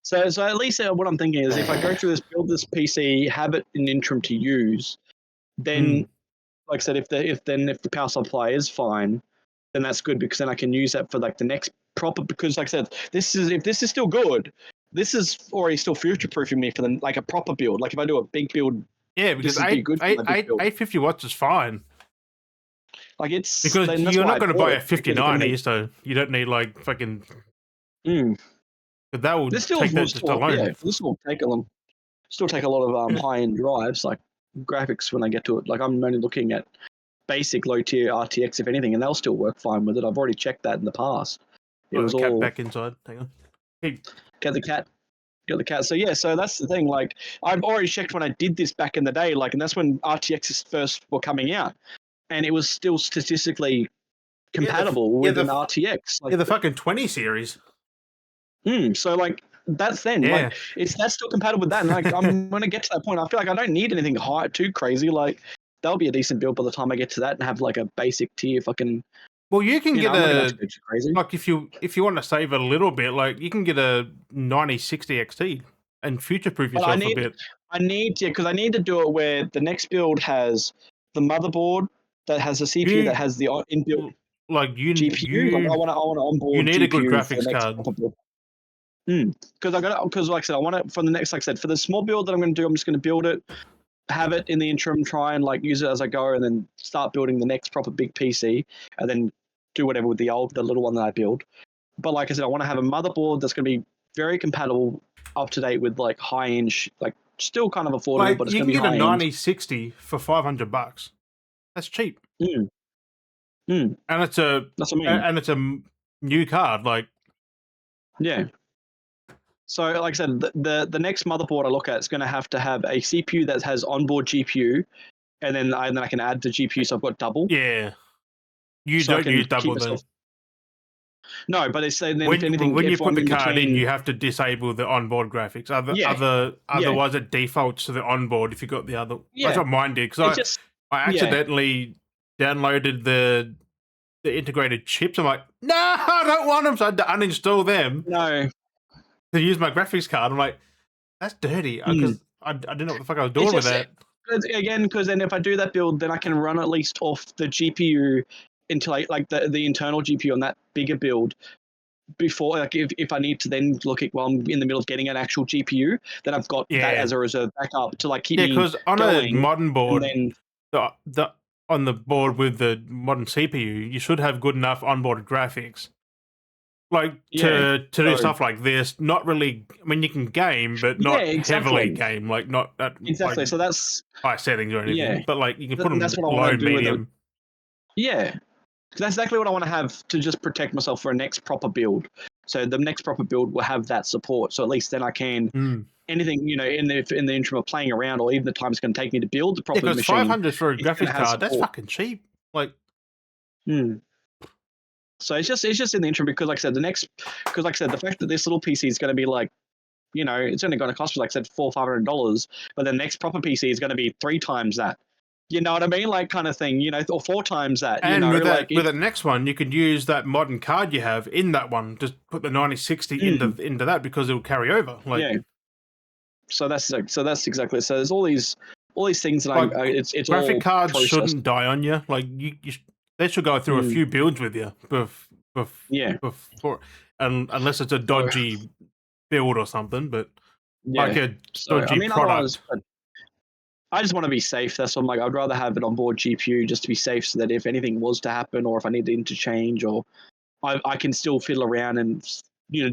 So at least what I'm thinking is if I go through this, build this PC, have it in interim to use, then, like I said, if the power supply is fine, then that's good because then I can use that for like the next proper. Because like I said, if this is still good, this is already still future proofing me for like a proper build. Like if I do a big build, because 850 watts is fine. Like it's because you're not going to buy a 5090, so you don't need like fucking. But that will take that just alone. Yeah, this will take a lot of high end drives like graphics when I get to it. Like I'm only looking at basic low tier RTX if anything, and they'll still work fine with it. I've already checked that in the past. It was all back inside. Hang on. Get the cat. So that's the thing. Like I've already checked when I did this back in the day. Like, and that's when RTXs first were coming out, and it was still statistically compatible with an RTX. Like, the fucking 20 series. So like that's then like that's still compatible with that. And like I'm gonna get to that point. I feel like I don't need anything too crazy. Like that'll be a decent build by the time I get to that and have like a basic tier fucking. Well, you can get like if you want to save a little bit, like you can get a 9060 XT and future proof yourself a bit. I need to do it where the next build has the motherboard, that has a CPU that has the inbuilt GPU. Like I want to onboard need a good GPU for the graphics next card. build. Because like I said, I want it for the next, like I said, for the small build that I'm going to do, I'm just going to build it, have it in the interim, try and like use it as I go, and then start building the next proper big PC, and then do whatever with the little one that I build. But like I said, I want to have a motherboard that's going to be very compatible, up to date with like high end, like still kind of affordable, Like but it's you going can to be get a high end. 9060 for $500. That's cheap. And it's a that's what I mean. and it's a new card. Like yeah. So, like I said, the next motherboard I look at is going to have a CPU that has onboard GPU, and then I can add the GPU, so I've got double. Yeah, you so don't use double then. No, but it's then when, if anything, when you if put the in card between, in, you have to disable the onboard graphics. Otherwise, it defaults to the onboard. If you got the other, that's what mine did. Because I accidentally downloaded the integrated chips. I'm like, no, I don't want them. So I had to uninstall them. No. To use my graphics card. I'm like, that's dirty because I didn't know what the fuck I was doing with that. Again, because then if I do that build, then I can run at least off the GPU into like the internal GPU on that bigger build before, like if I need to then look at while I'm in the middle of getting an actual GPU, then I've got that as a reserve backup to like keep me going. Because on a modern board, on the board with the modern CPU, you should have good enough onboard graphics. Like to do stuff like this, not really. I mean, you can game, but not heavily game. Like not exactly. Like so that's high settings or anything. But like you can put them low, medium. That's exactly what I want to have to just protect myself for a next proper build. So the next proper build will have that support. So at least then I can anything in the interim of playing around, or even the time it's going to take me to build the proper machine. 500 for a graphics card. That's fucking cheap. Like. So it's just in the interim because, like I said, the fact that this little PC is going to be like, it's only going to cost me, like I said, $400-$500, but the next proper PC is going to be 3 times that. You know what I mean? Like kind of thing, or 4 times that. And with the next one, you could use that modern card you have in that one. Just put the 9060 into that because it will carry over. Like, So that's exactly. So there's all these things that like, it's graphic all cards processed. shouldn't die on you. Like they should go through a few builds with you before, unless it's a dodgy build or something. But like a dodgy product. I just want to be safe. That's what I'm like. I'd rather have an onboard GPU just to be safe, so that if anything was to happen, or if I need to interchange, or I can still fiddle around and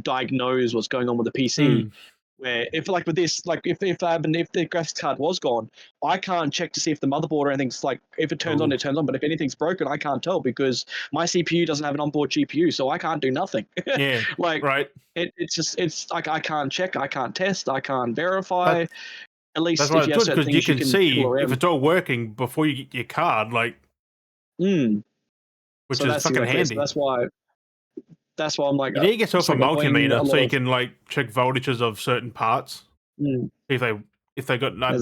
diagnose what's going on with the PC. Where if like with this, like if the graphics card was gone, I can't check to see if the motherboard or anything's like, if it turns on, it turns on. But if anything's broken, I can't tell because my CPU doesn't have an onboard GPU, so I can't do nothing. It's like I can't check, I can't test, I can't verify. At least that's why it's good because you can see if it's all working before you get your card, like, which is fucking handy. So that's why I'm like, you need to get yourself a multimeter so you can like check voltages of certain parts. If they got enough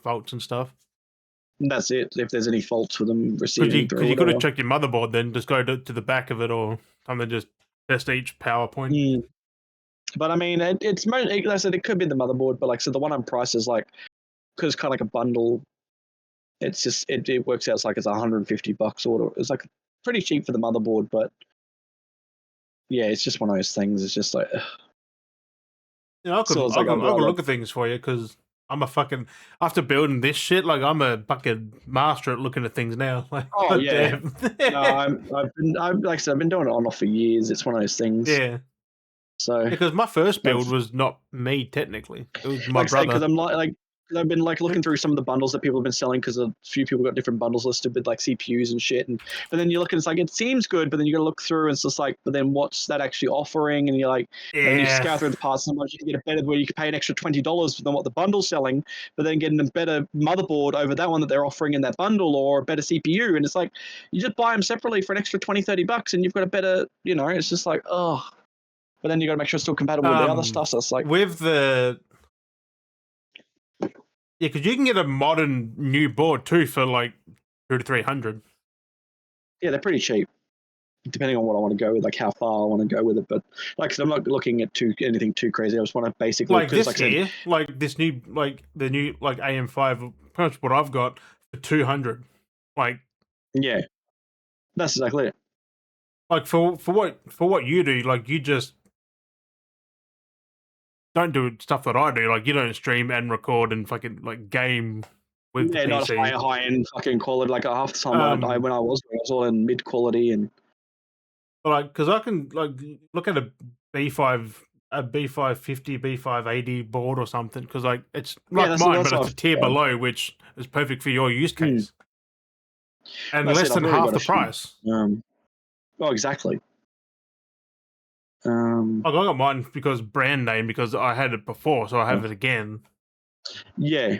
volts and stuff. And that's it. If there's any faults with them receiving, because you could have checked your motherboard, then just go to the back of it or something, just test each power point. But I mean, it's like I said, it could be the motherboard, but like I said, the one on price is like, because it's kind of like a bundle. It's just it works out like it's $150 or it's like pretty cheap for the motherboard, but yeah, it's just one of those things. It's just like, I'll look at things for you because I'm a fucking, after building this shit, like I'm a fucking master at looking at things now. Like, no, I've like I said, I've been doing it on and off for years. It's one of those things. Yeah. So because my first build was not me technically; it was my brother. Because I'm like I've been like looking through some of the bundles that people have been selling because a few people got different bundles listed with like CPUs and shit. But then you look and it's like it seems good, but then you got to look through and it's just like, but then what's that actually offering? And you're like, and you scour through the parts so much you can get a better where you can pay an extra $20 than what the bundle's selling, but then getting a better motherboard over that one that they're offering in that bundle or a better CPU. And it's like you just buy them separately for an extra $20-$30 and you've got a better, it's just like, oh. But then you got to make sure it's still compatible with the other stuff. So it's like with the. Yeah, because you can get a modern new board too for like $200 to $300. Yeah, they're pretty cheap, depending on what I want to go with, like how far I want to go with it. But like I said, I'm not looking at anything too crazy. I just want to basically like this here, like this new, like the new like AM5, pretty much what I've got for $200. Like, yeah, that's exactly it. like for what you do, like you just don't do stuff that I do. Like you don't stream and record and fucking like game with the Yeah, not PC. high end fucking quality. Like half the time, when I was all in mid quality and. Like, because I can like look at a B5, a B550, B580 board or something. Because like it's Yeah, like mine, that's but it's what a tier below, which is perfect for your use case, and that's less it. I've than already half got a the few. price. Oh, exactly. Like, I got mine because brand name, because I had it before, so I have it again. Yeah.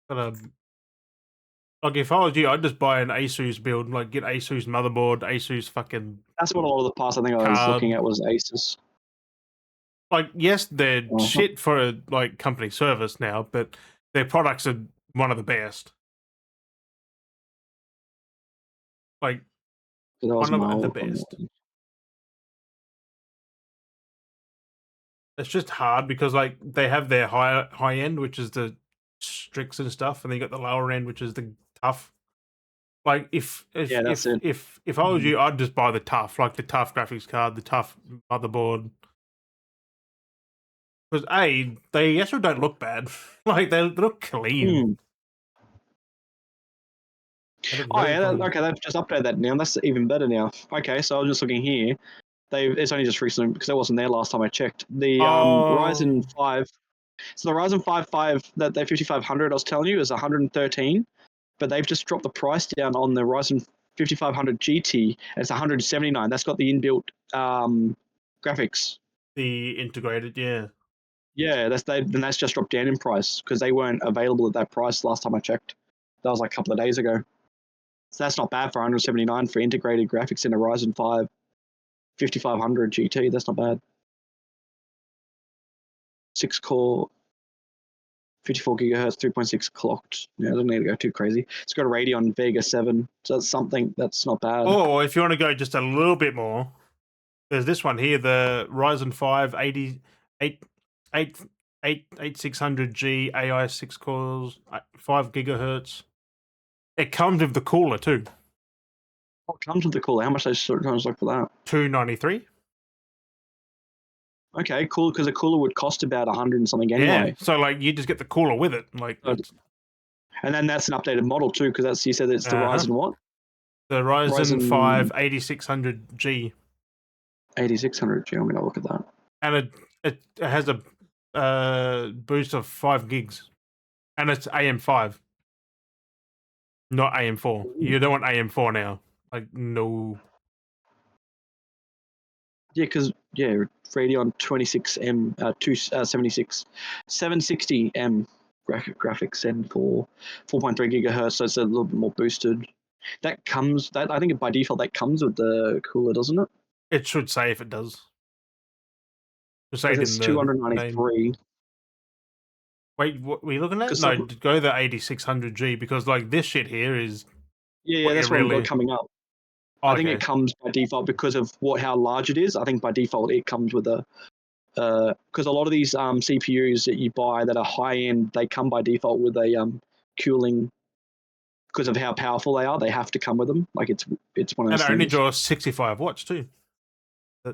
But like if I was you, I'd just buy an Asus build, like get Asus motherboard, Asus fucking That's what a lot of the parts I think I was card. looking at was Asus. Like, yes, they're Uh-huh. shit for like company service now, but their products are one of the best. Like, one of the best. It's just hard because like they have their high end, which is the Strix and stuff, and then you got the lower end, which is the tough. Like Yeah, that's it. if I was you, I'd just buy the tough, like the tough graphics card, the tough motherboard. Because they actually don't look bad. Like they look clean. Oh yeah, okay, they've just updated that now. That's even better now. Okay, so I was just looking here. It's only just recently because it wasn't there last time I checked. The Ryzen 5. So the Ryzen 5 that the 5500 I was telling you is 113, but they've just dropped the price down on the Ryzen 5500 GT. And it's 179. That's got the inbuilt graphics. The integrated, yeah. Yeah, that's just dropped down in price because they weren't available at that price last time I checked. That was like a couple of days ago. So that's not bad for 179 for integrated graphics in a Ryzen 5 5500 GT. That's not bad. 6 core, 54 gigahertz, 3.6 clocked. Yeah, it doesn't need to go too crazy. It's got a Radeon Vega 7, so that's something that's not bad. Or if you want to go just a little bit more, there's this one here, the Ryzen 5 8600G AI 6 cores, 5 gigahertz. It comes with the cooler too. What comes with the cooler? How much they sometimes look for that? $293. Okay, cool. Because the cooler would cost about 100 and something anyway. Yeah, so like you just get the cooler with it, like. And then that's an updated model too, because that's you said it's the Ryzen what? The Ryzen 5 8600G. 8600G. I'm gonna look at that. And it has a boost of 5 gigs, and it's AM5, not AM4. You don't want AM4 now. Like, no. Yeah, because Radeon 26M 276 760M graphics and for 4.3 gigahertz, so it's a little bit more boosted. I think by default that comes with the cooler, doesn't it? It should say if it does. Say it it's in the 293. Name. Wait, what were you looking at? No, go the 8600G, because like this shit here is. Yeah, that's what I've got coming up. Okay. I think it comes by default because of how large it is. I think by default it comes with a because a lot of these CPUs that you buy that are high end, they come by default with a cooling because of how powerful they are. They have to come with them. Like it's one of those and it only things. draws 65 watts too.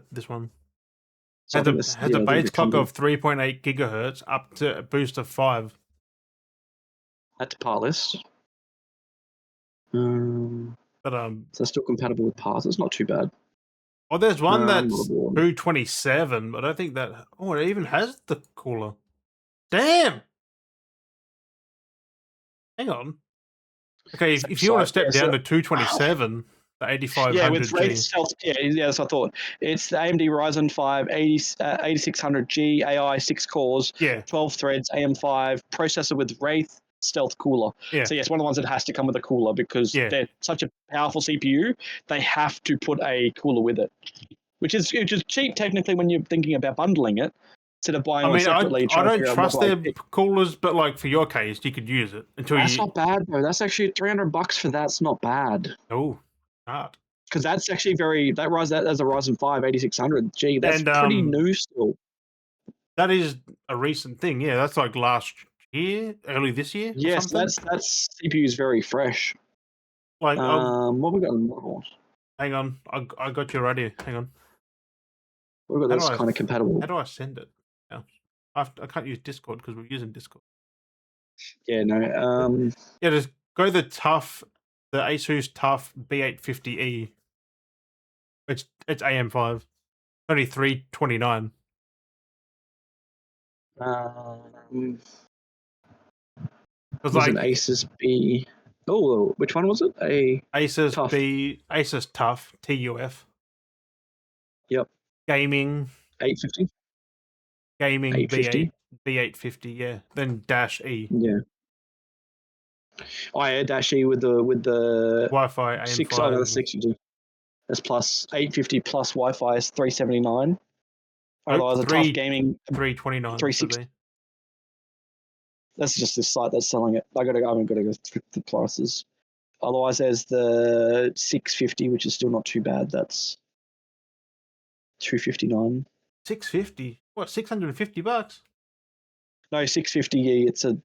This one So has a base clock of 3.8 gigahertz up to a boost of 5. That's part list. But so still compatible with parts. It's not too bad. Oh, there's one that's 227, but I don't think that. Oh, it even has the cooler. Damn. Hang on. Okay, if you want to step down to 227, the 8500G. Yeah, with Wraith Stealth. Yeah, that's what I thought. It's the AMD Ryzen 5 8600G AI 6 cores, 12 threads, AM5 processor with Wraith Stealth cooler. Yeah. So yes, one of the ones that has to come with a cooler because they're such a powerful CPU. They have to put a cooler with it, which is cheap technically when you're thinking about bundling it. Instead of buying one separately. I don't trust their coolers, but like for your case, you could use it until That's not bad though. That's actually $300 for that's not bad. Oh, hard. Because that's actually that as a Ryzen 5 8600G. That's pretty new still. That is a recent thing. Yeah, that's like last year, early this year, or Yes, something. that's CPU is very fresh. Like, what we got on the motherboard? hang on, I got your radio. Hang on. What we got that's kind of compatible? How do I send it? Yeah. I can't use Discord because we're using Discord. Yeah, no. Yeah, just go the Asus Tough B850E. It's AM5. Only $329. Was like, an Asus B. Oh, which one was it? Asus Tough. Asus Tough TUF. Yep. Gaming 850. Gaming 850. B850. Yeah. Then Dash E. Yeah. Oh yeah, Dash E with the Wi-Fi AM5. 660. That's plus 850 plus Wi-Fi is 379. Otherwise, a Tough Gaming 329. 360. That's just this site that's selling it. I'm gonna go through the prices. Otherwise, there's the 650, which is still not too bad. That's 259. 650. What? $650? No, 650. It's a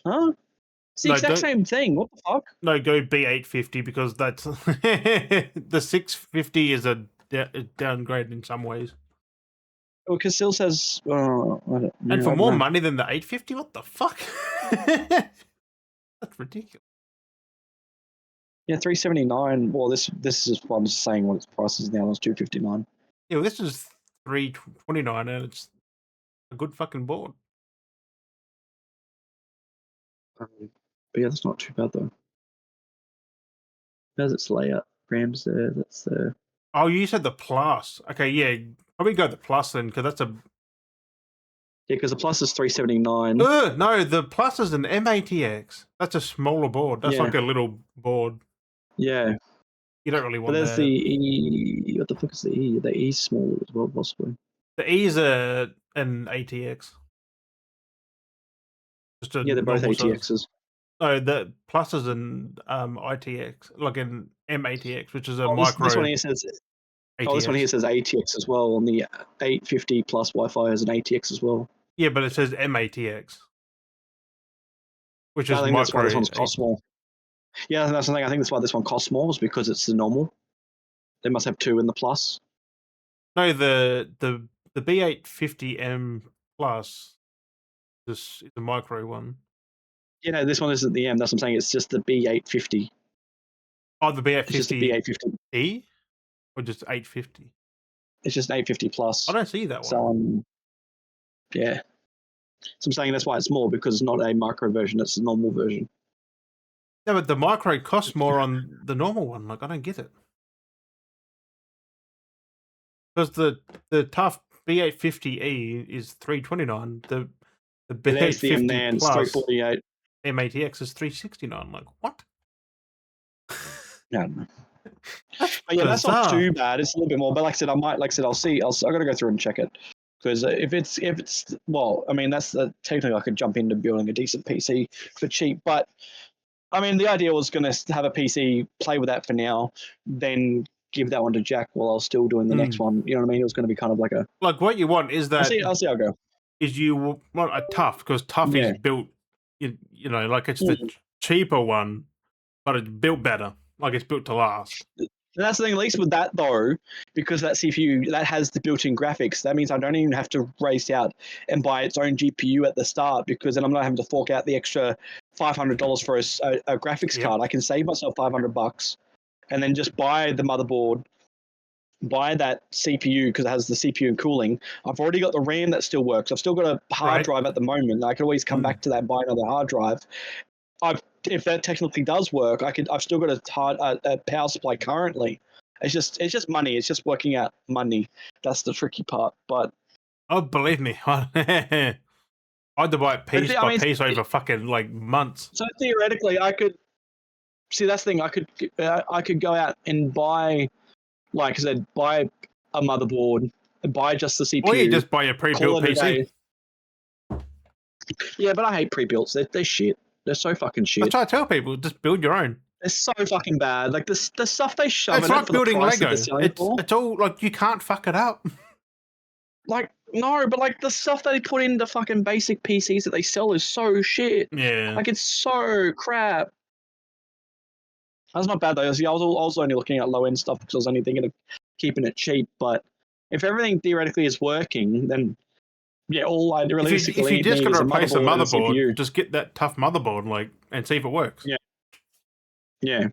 It's the exact same thing. What the fuck? No, go B850 because that's the 650 is a downgrade in some ways. Well, because still says, and for more money than the 850, what the fuck? That's ridiculous. Yeah, 379. Well, this is what I'm just saying. What its price is now is 259. Yeah, well, this is 329, and it's a good fucking board. But yeah, that's not too bad though. There's its layout. RAM's there. That's there. Oh, you said the Plus. Okay, yeah, probably go the Plus then, because that's a. Yeah, because the Plus is 379. No, the Plus is an M80X. That's a smaller board. That's like a little board. Yeah. You don't really want that. But there's the E. What the fuck is the E? The E's smaller as well, possibly. The E's an ATX. Just a they're both ATXs. Size. No, the Plus is an ITX, like an M80X, which is a micro. This one here says. ATX. This one here says ATX as well. On the 850 plus Wi-Fi has an ATX as well. Yeah, but it says M80X, which is I think micro. That's why this one's cost more. Yeah, that's the thing. I think that's why this one costs more, is because it's the normal. They must have two in the Plus. No, the B850M Plus is a micro one. Yeah, no, this one isn't the M. That's what I'm saying. It's just the B850. Oh, the B850. It's just the B850E or just 850. It's just an 850 Plus. I don't see that one. So, yeah. So I'm saying that's why it's more, because it's not a micro version. It's a normal version. Yeah, but the micro costs more on the normal one. Like, I don't get it. Because the Tough B850E is $329. The B850 Plus $348. M80X is $369. Like, what? Yeah. But yeah, that's not too bad. It's a little bit more. But like I said, I'll see. I got to go through and check it, because if it's well, I mean, that's technically I could jump into building a decent PC for cheap. But I mean, the idea was going to have a PC, play with that for now, then give that one to Jack while I was still doing the next one. You know what I mean? It was going to be kind of like a. Like, what you want is that. I'll see how I go. Is you want a Tough, because Tough is built, you know, like it's the cheaper one, but it's built better. Like, it's built to last. And that's the thing, at least with that though, because that CPU that has the built-in graphics, that means I don't even have to race out and buy its own GPU at the start, because then I'm not having to fork out the extra $500 for a graphics card. I can save myself $500 and then just buy the motherboard, buy that CPU because it has the CPU and cooling. I've already got the RAM that still works. I've still got a hard drive at the moment. I can always come back to that and buy another hard drive. If that technically does work, I've still got a power supply currently. It's just money. It's just working out money. That's the tricky part. But believe me, I had to buy it piece by piece over fucking like months. So theoretically, I could see that's the thing. I could go out and buy, like I said, buy a motherboard, and buy just the CPU. Or you just buy a pre-built PC. Yeah, but I hate pre-builts. They're shit. They're so fucking shit. I try to tell people, just build your own. They're so fucking bad. Like the stuff they shove in it. It's like building Lego. It's all like, you can't fuck it up. Like, no, but like the stuff they put in the fucking basic PCs that they sell is so shit. Yeah. Like, it's so crap. That's not bad though. I was only looking at low end stuff because I was only thinking of keeping it cheap. But if everything theoretically is working, then yeah, all I If realistically you just need got to is a replace the motherboard and a motherboard, CPU. just get that tough motherboard, like, and see if it works. Yeah, yeah.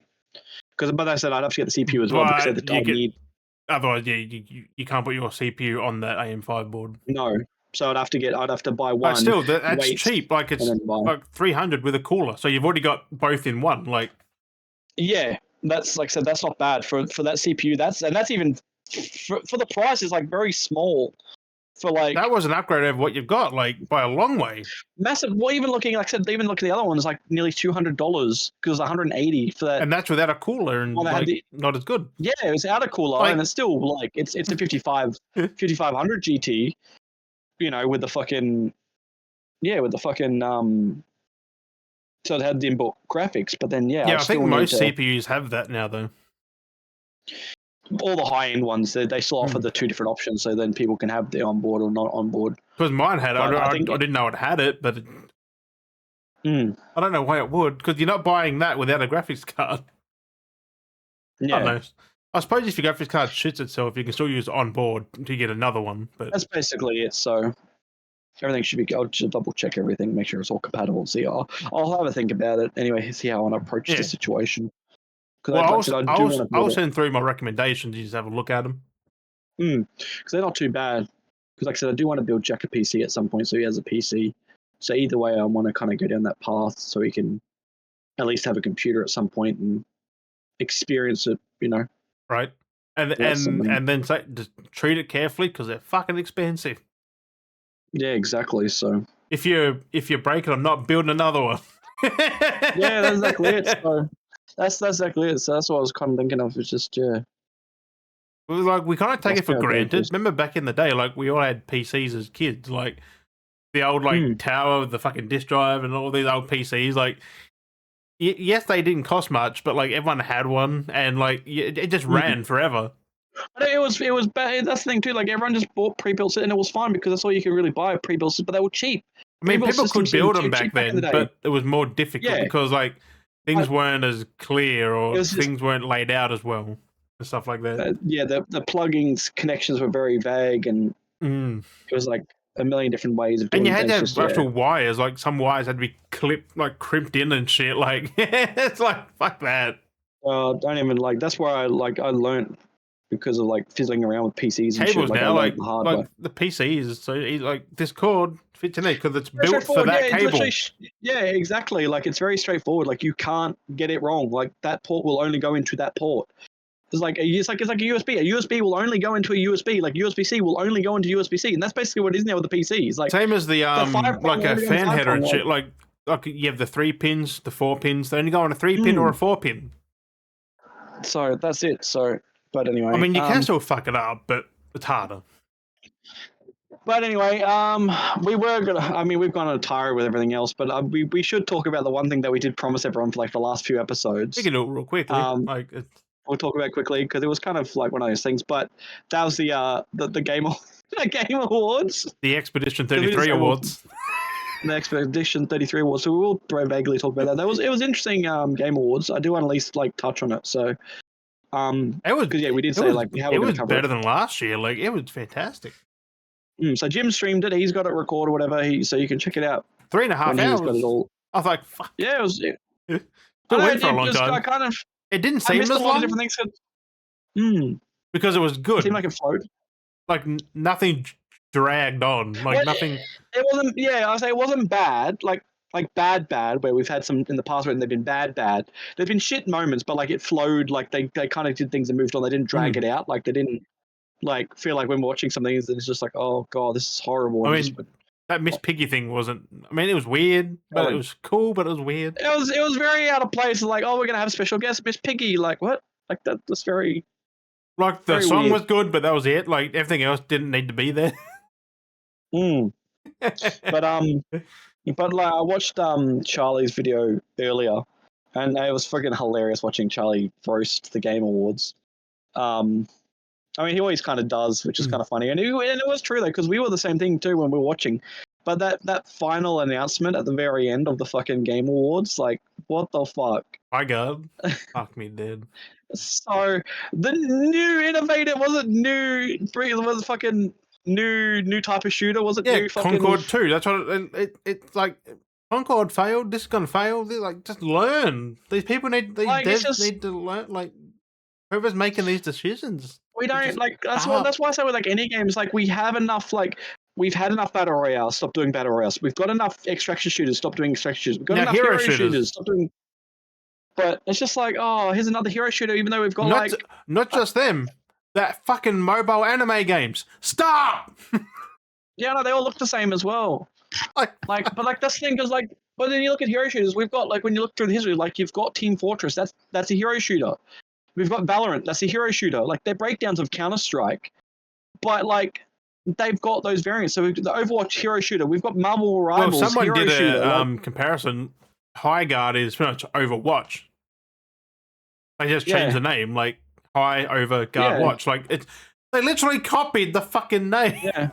Because, but I said I'd have to get the CPU as well because But I need otherwise, yeah, you can't put your CPU on that AM5 board. no. So I'd have to buy But one. still, that's wait, cheap. Like it's and then buy. like 300 with a cooler, so you've already got both in one. Like, Yeah, that's like I said, that's not bad for that CPU. That's even for the price is like very small. For like that was an upgrade over what you've got, like by a long way. massive. Well, even looking like I said, even looking at the other one is like nearly $200 because it was 180 for that. And that's without a cooler and like not as good. Yeah, it was out of cooler, Like, and it's still like it's a 5500 GT. You know, with the fucking so it had the inbuilt graphics, but then I think most CPUs have that now, though. All the high end ones, they still offer the two different options, so then people can have the on board or not on board. Because mine had it. I didn't know it had it, but I don't know why it would. Because you're not buying that without a graphics card. Yeah. I don't know. I suppose if your graphics card shits itself, you can still use it on board to get another one. But that's basically it. So everything should be. I'll just double check everything, make sure it's all compatible. See, I'll have a think about it anyway. See how I want to approach the situation. Well, I'll send through my recommendations. You just have a look at them. Because they're not too bad. Because like I said, I do want to build Jack a PC at some point, so he has a PC. So either way, I want to kind of go down that path so he can at least have a computer at some point and experience it. You know. Right. And then just treat it carefully because they're fucking expensive. Yeah, exactly. So if you break it, I'm not building another one. Yeah, that's exactly it. So that's exactly it. So that's what I was kind of thinking of. It's just like we kind of take it for granted. Remember back in the day, like we all had PCs as kids, like the old tower with the fucking disk drive and all these old PCs. Like, yes, they didn't cost much, but like everyone had one, and like it just ran forever. But it was bad. That's the thing too. Like everyone just bought pre-built systems, and it was fine because that's all you could really buy pre-built systems, but they were cheap. I mean, people could build them back then, but it was more difficult because like things weren't as clear or things weren't laid out as well and stuff like that. The plugins connections were very vague, and it was like a million different ways of doing. And you had to have actual wires. Like some wires had to be crimped in and shit. Like it's like fuck that. Don't even like. That's where I learned. Because of like fizzling around with PCs and cables shit. Now, like the PCs, so like this cord fits in there because it's built for that cable. Yeah, exactly. Like it's very straightforward. Like you can't get it wrong. Like that port will only go into that port. It's like a USB. A USB will only go into a USB. Like USB-C will only go into USB-C, and that's basically what it is now with the PCs. Like same as the like a fan header and shit. Like you have the 3 pins, the 4 pins. They only go on a 3 pin or a 4 pin. So that's it. So. But anyway, I mean, you can still fuck it up, but it's harder. But anyway, we've gone on a tire with everything else, but we should talk about the one thing that we did promise everyone for like the last few episodes. We can do it real quickly. We'll talk about it quickly because it was kind of like one of those things. But that was the game awards, the Expedition 33 awards. The Expedition 33 awards. So we will very vaguely talk about that. It was interesting game awards. I do want to at least like touch on it. So. It was we did say like how it was better than last year. Like it was fantastic. So Jim streamed it. He's got it recorded, whatever. So you can check it out. 3.5 hours. Got it all. I was like, fuck. Yeah, it was. It went for a long time. It didn't seem as long. Different things. Because it was good. It seemed like it flowed. Like nothing dragged on. Like nothing. It wasn't. Yeah, I say it wasn't bad. Like bad, where we've had some in the past where they've been bad. There've been shit moments, but like it flowed. Like they kind of did things and moved on. They didn't drag it out. Like they didn't like feel like when watching something, it's just like, oh god, this is horrible. I mean, that Miss Piggy thing wasn't. I mean, it was weird, but it was cool. But it was weird. It was very out of place. Like, oh, we're gonna have a special guest, Miss Piggy. Like what? Like that's very. Like the song was good, but that was it. Like everything else didn't need to be there. But like I watched Charlie's video earlier, and it was freaking hilarious watching Charlie roast the Game Awards. I mean, he always kind of does, which is kind of funny. And it was true, though, because we were the same thing, too, when we were watching. But that final announcement at the very end of the fucking Game Awards, like, what the fuck? My God. Fuck me dead. So, the new innovative, was fucking new type of shooter? Was it new fucking... Concord 2. That's what it's like. Concord failed. This is gonna fail. They're like, just learn. These people need, these devs need to learn. Like, whoever's making these decisions. We don't like. That's why I say with like any games, like we have enough. Like we've had enough battle royales. Stop doing battle royales. We've got enough extraction shooters. Stop doing extraction shooters. We've got enough hero shooters. Stop doing. But it's just like, oh, here's another hero shooter. Even though we've got not just them. That fucking mobile anime games. Stop. Yeah, no, they all look the same as well. But that's the thing, because like, but then you look at hero shooters, we've got like when you look through the history, like you've got Team Fortress, that's a hero shooter. We've got Valorant, that's a hero shooter. Like they're breakdowns of Counter-Strike, but like they've got those variants. So we've got the Overwatch hero shooter. We've got Marvel Rivals. Well, someone hero did shooter, a comparison. High Guard is pretty much Overwatch. They just changed the name, like High over Guard Watch. Like they literally copied the fucking name. Yeah.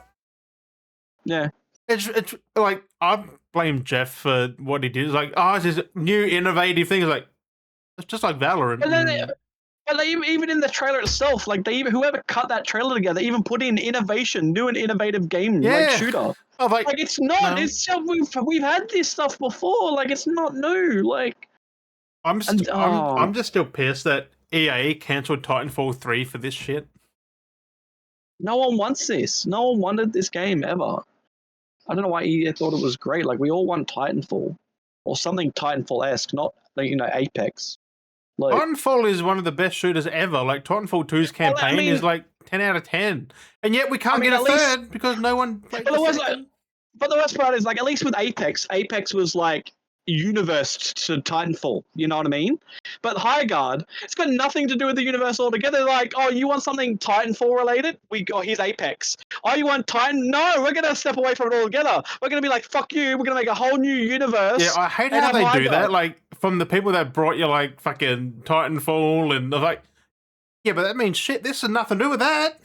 Yeah. It's like I blame Jeff for what he did. It's like, oh, it's this new innovative thing. It's like it's just like Valorant. But they even in the trailer itself, like whoever cut that trailer together, even put in innovation, new and innovative game like shooter. Oh, like it's not. No. It's we've had this stuff before. Like it's not new. Like I'm just still pissed that EA cancelled Titanfall 3 for this shit. No one wants this. No one wanted this game ever. I don't know why EA thought it was great. Like we all want Titanfall or something Titanfall-esque, not like Apex. Like, Titanfall is one of the best shooters ever. Like Titanfall 2's campaign is like 10 out of 10, and yet we can't get a third because no one played the second. But the worst part is like at least with Apex was like universe to Titanfall. You know what I mean? But High Guard, it's got nothing to do with the universe altogether. They're like, oh, you want something Titanfall related? Here's Apex. Oh, you want Titan? No, we're gonna step away from it altogether. We're gonna be like, fuck you. We're gonna make a whole new universe. Yeah, I hate how they do that. Like from the people that brought you like fucking Titanfall, and they're like, yeah, but that means shit. This has nothing to do with that.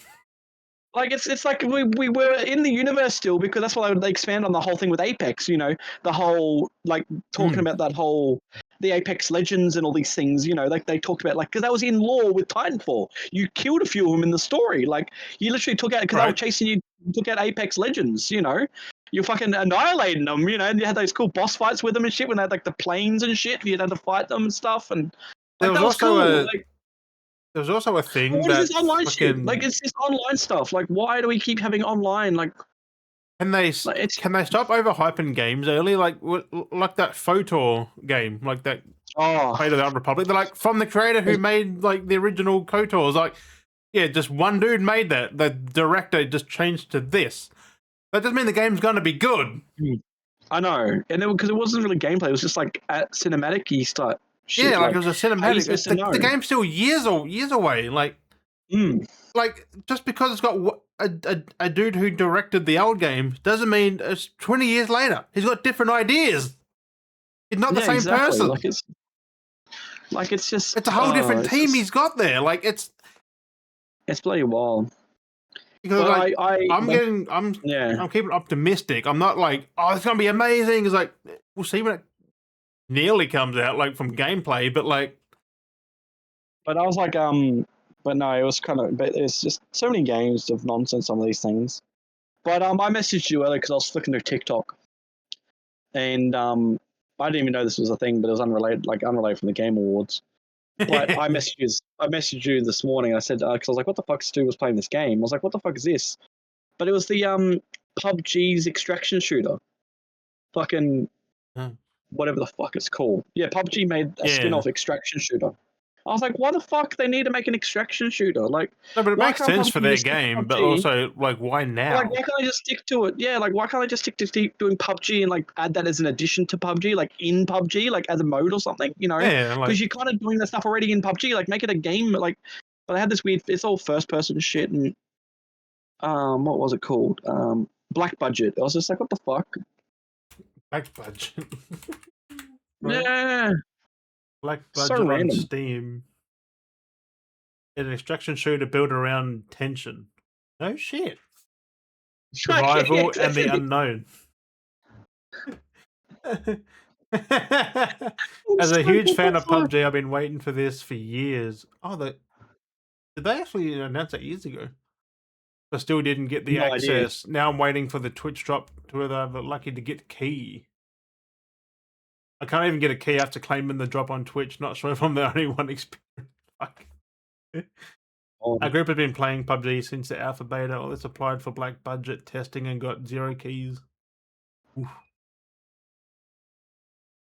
Like it's like we were in the universe still, because that's why they expand on the whole thing with Apex. The whole like talking about that whole the Apex Legends and all these things. Like they talked about because that was in lore with Titanfall. You killed a few of them in the story. Like you literally took out because they were chasing you. Took out Apex Legends. You fucking annihilating them. And you had those cool boss fights with them and shit when they had like the planes and shit. You had to fight them and stuff. And like, there was also cool. There was also a thing what is this online shit? Like it's this online stuff. Like why do we keep having online? Like can they stop overhyping games early? Like that Photor game, like that Fate of the Republic. They're like from the creator who made like the original KOTORs. Like just one dude made that. The director just changed to this. That doesn't mean the game's going to be good. I know, and because it wasn't really gameplay. It was just like cinematic-y stuff. Shit, like it was a cinematic. The game's still years away. Like, like just because it's got a dude who directed the old game doesn't mean it's 20 years later. He's got different ideas. He's not the same person. Like it's just it's a whole different team he's got there. Like it's bloody wild. Because I'm keeping optimistic. I'm not like, oh, it's gonna be amazing. It's like we'll see when it nearly comes out, like from gameplay, but like. But I was like, but no, it was kind of. But there's just so many games of nonsense on these things. But I messaged you earlier because I was flicking through TikTok, and I didn't even know this was a thing, but it was unrelated from the Game Awards. But I messaged you this morning. I said because I was like, what the fuck? Stu was playing this game. I was like, what the fuck is this? But it was the PUBG's extraction shooter. Fucking. Whatever the fuck it's called. Yeah, PUBG made a spin-off extraction shooter. I was like, why the fuck they need to make an extraction shooter? Like, no, but it makes sense for their game, but also, like, why now? Like, why can't they just stick to it? Yeah, like, why can't they just stick to doing PUBG and, like, add that as an addition to PUBG, like, in PUBG, like, as a mode or something, Yeah, because you're kind of doing that stuff already in PUBG. Like, make it a game, like, but they had this weird, it's all first-person shit, and, what was it called? Black Budget. I was just like, what the fuck? Black Budget. Yeah. Black Budget on Steam. an extraction shooter built around tension. No shit. Okay, Survival yeah, and the exactly. unknown. I'm As a so huge good, fan that's of why. PUBG, I've been waiting for this for years. Oh, did they actually announce that years ago? I still didn't get the No idea. access. Now I'm waiting for the Twitch drop to whether I'm lucky to get key. I can't even get a key after claiming the drop on Twitch. Not sure if I'm the only one experiencing. Fuck. Our group has been playing PUBG since the alpha beta. All this applied for black budget testing and got 0 keys. Oof.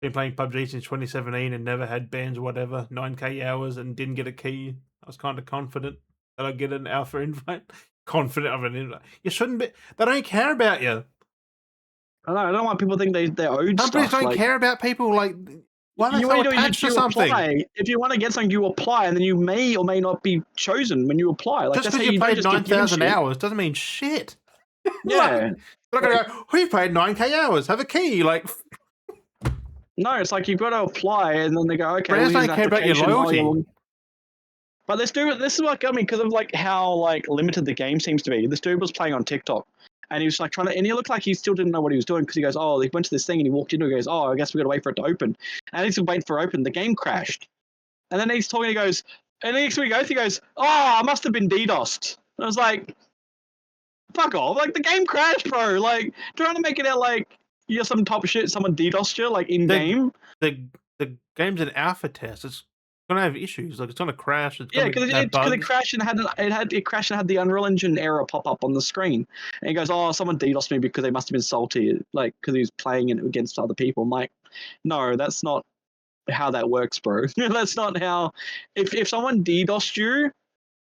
Been playing PUBG since 2017 and never had bans or whatever. 9k hours and didn't get a key. I was kind of confident that I'd get an alpha invite. Confident of an invite. You shouldn't be. They don't care about you. I don't want people to think they're owed Companies stuff. don't Like, care about people. Like, why are they what so you do is attached to you something? apply. If you want to get something, you apply, and then you may or may not be chosen when you apply. Like, Just that's how because you don't played just get given 9,000 shit. hours doesn't mean shit. Yeah. They're not going to go, oh, you played 9k hours, have a key. Like, No, it's like you've got to apply, and then they go, okay, well, brands here's don't an care about your application. loyalty. But this is what got me because of like how like limited the game seems to be. This dude was playing on TikTok, and he was like trying to, and he looked like he still didn't know what he was doing because he goes, oh, he went to this thing and he walked into it. He goes, oh, I guess we got to wait for it to open, and he's waiting for it to open. The game crashed, and then he's talking. He goes, and the next week he goes, oh, I must have been DDoSed. And I was like, fuck off! Like the game crashed, bro. Like trying to make it out like you're some top of shit. Someone DDoSed you, like in game. The game's an alpha test. It's gonna have issues. Like it's gonna crash. It's Yeah, gonna because have bugs. it crashed and it crashed and had the Unreal Engine error pop up on the screen. And he goes, "Oh, someone DDoSed me because they must have been salty, like because he was playing it against other people." I'm like, no, that's not how that works, bro. That's not how. If someone DDoSed you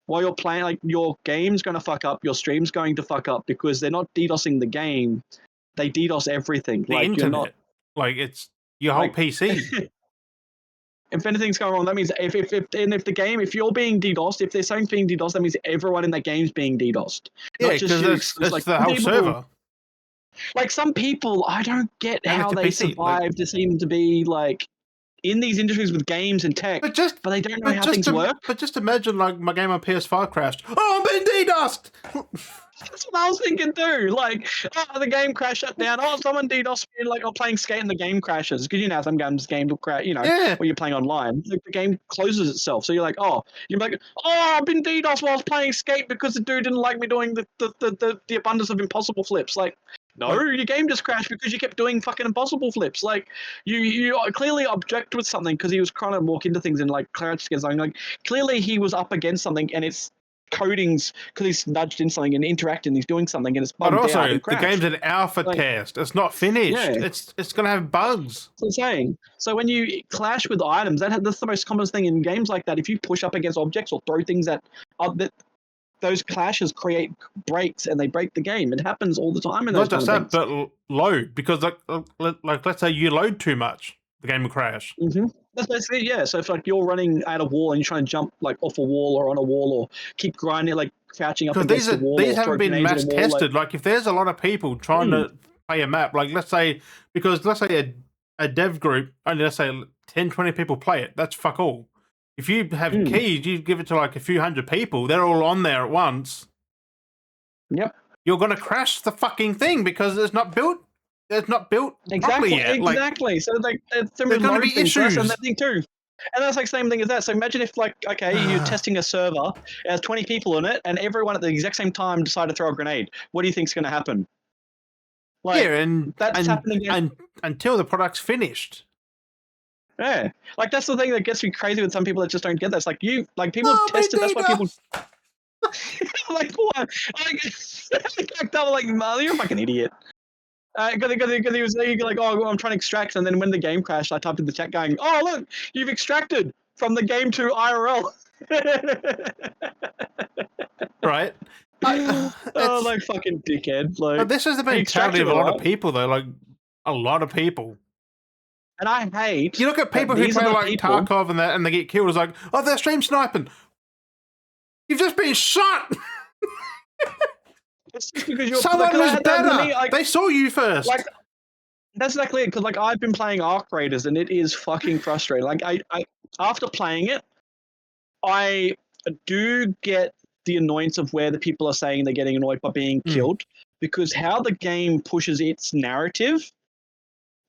while you're playing, like your game's gonna fuck up, your stream's going to fuck up because they're not DDoSing the game, they DDoS everything. The like internet, you're not, like it's your whole like, PC. If anything's going wrong, that means if the game, if you're being DDoSed, if there's something being DDoSed, that means everyone in that game's being DDoSed. Yeah, not just because you. it's like the whole people, server. Like some people, I don't get And how it's a they PC, survive like, to seem to be like in these industries with games and tech, but they don't know how things work. But just imagine, like, my game on PS5 crashed. Oh, I'm being DDoSed! That's what I was thinking too. Like, oh, the game crashed shut down. Oh, someone DDoS me. Like, I'm playing Skate and the game crashes. Because you know, some games will crash. You know, Yeah. when you're playing online, like, the game closes itself. So you're like, oh, I've been DDoS while I was playing Skate because the dude didn't like me doing the abundance of impossible flips. Like, no, your game just crashed because you kept doing fucking impossible flips. Like, you clearly object with something because he was trying to walk into things and like crouch against something. Like, clearly he was up against something and it's codings because he's nudged in something and interacting, he's doing something and it's bugged But also, out and the game's an alpha like, test. It's not finished. Yeah. It's going to have bugs. That's what I'm saying. So when you clash with items, that's the most common thing in games like that. If you push up against objects or throw things that those clashes create breaks and they break the game. It happens all the time in those Not just kind of that, but load. Because, like, let's say you load too much, the game will crash. Mm-hmm. That's basically, yeah. So if like you're running at a wall and you're trying to jump like off a wall or on a wall or keep grinding, like crouching up against the wall. These or haven't been mass tested. Like if there's a lot of people trying to play a map, like let's say a dev group, only let's say 10, 20 people play it. That's fuck all. If you have keys, you give it to like a few hundred people. They're all on there at once. Yep. You're gonna crash the fucking thing because it's not built. It's not built properly yet. Exactly. So like, there's going to be issues. And that thing too. And that's like the same thing as that. So imagine if like, okay, you're testing a server, it has 20 people in it, and everyone at the exact same time decide to throw a grenade. What do you think's going to happen? Like, yeah, and that's happening until the product's finished. Yeah, like that's the thing that gets me crazy with some people that just don't get that. It's like people test it. That's why people. Like what? Like, mother, you're a fucking idiot. Because he was like, oh, I'm trying to extract, and then when the game crashed, I typed in the chat going, oh, look, you've extracted from the game to IRL. Right. Oh, like fucking dickhead. Like, this is the mentality of a lot of people, though. Like, a lot of people. And I hate. You look at people who play like Tarkov and they get killed. It's like, oh, they're stream sniping. You've just been shot. It's just because you're someone was better. They saw you first. Like, that's exactly it. Because like I've been playing Arc Raiders and it is fucking frustrating. Like I after playing it, I do get the annoyance of where the people are saying they're getting annoyed by being killed, because how the game pushes its narrative,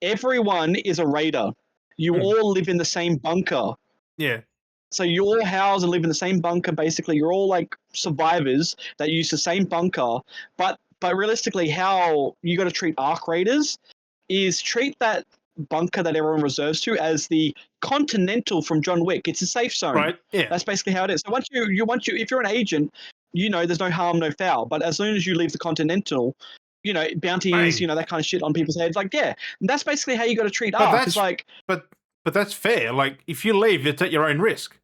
everyone is a raider. You all live in the same bunker. Yeah. So you all house and live in the same bunker. Basically, you're all like survivors that use the same bunker. But realistically, how you got to treat arc raiders is treat that bunker that everyone reserves to as the Continental from John Wick. It's a safe zone. Right. Yeah. That's basically how it is. So once you if you're an agent, you know there's no harm, no foul. But as soon as you leave the Continental, you know, bounties, you know, that kind of shit on people's heads. Like, yeah, that's basically how you got to treat arc. It's like, but that's fair. Like, if you leave, it's at your own risk.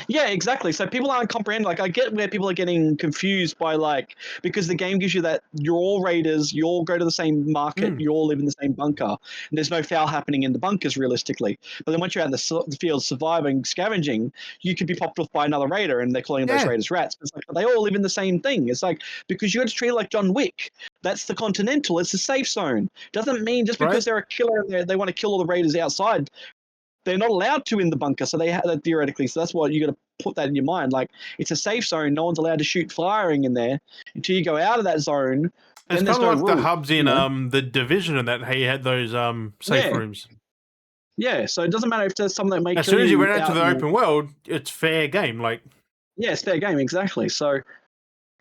yeah, exactly. So people aren't comprehending. Like, I get where people are getting confused by, like, because the game gives you that you're all raiders, you all go to the same market, you all live in the same bunker, and there's no foul happening in the bunkers realistically. But then once you're out in the field surviving, scavenging, you could be popped off by another raider, and they're calling those raiders rats. But it's like they all live in the same thing. It's like, because you got to treat it like John Wick. That's the Continental. It's a safe zone. Doesn't mean just because they're a killer and they want to kill all the raiders outside, they're not allowed to in the bunker. So they have that theoretically. So that's why you got to put that in your mind. Like, it's a safe zone. No one's allowed to shoot firing in there until you go out of that zone. It's kind of like the hubs in the Division, and that he had those safe rooms. Yeah, so it doesn't matter if there's something that makes. As soon as you went out to the open world, it's fair game. Like, yeah, it's fair game, exactly. So,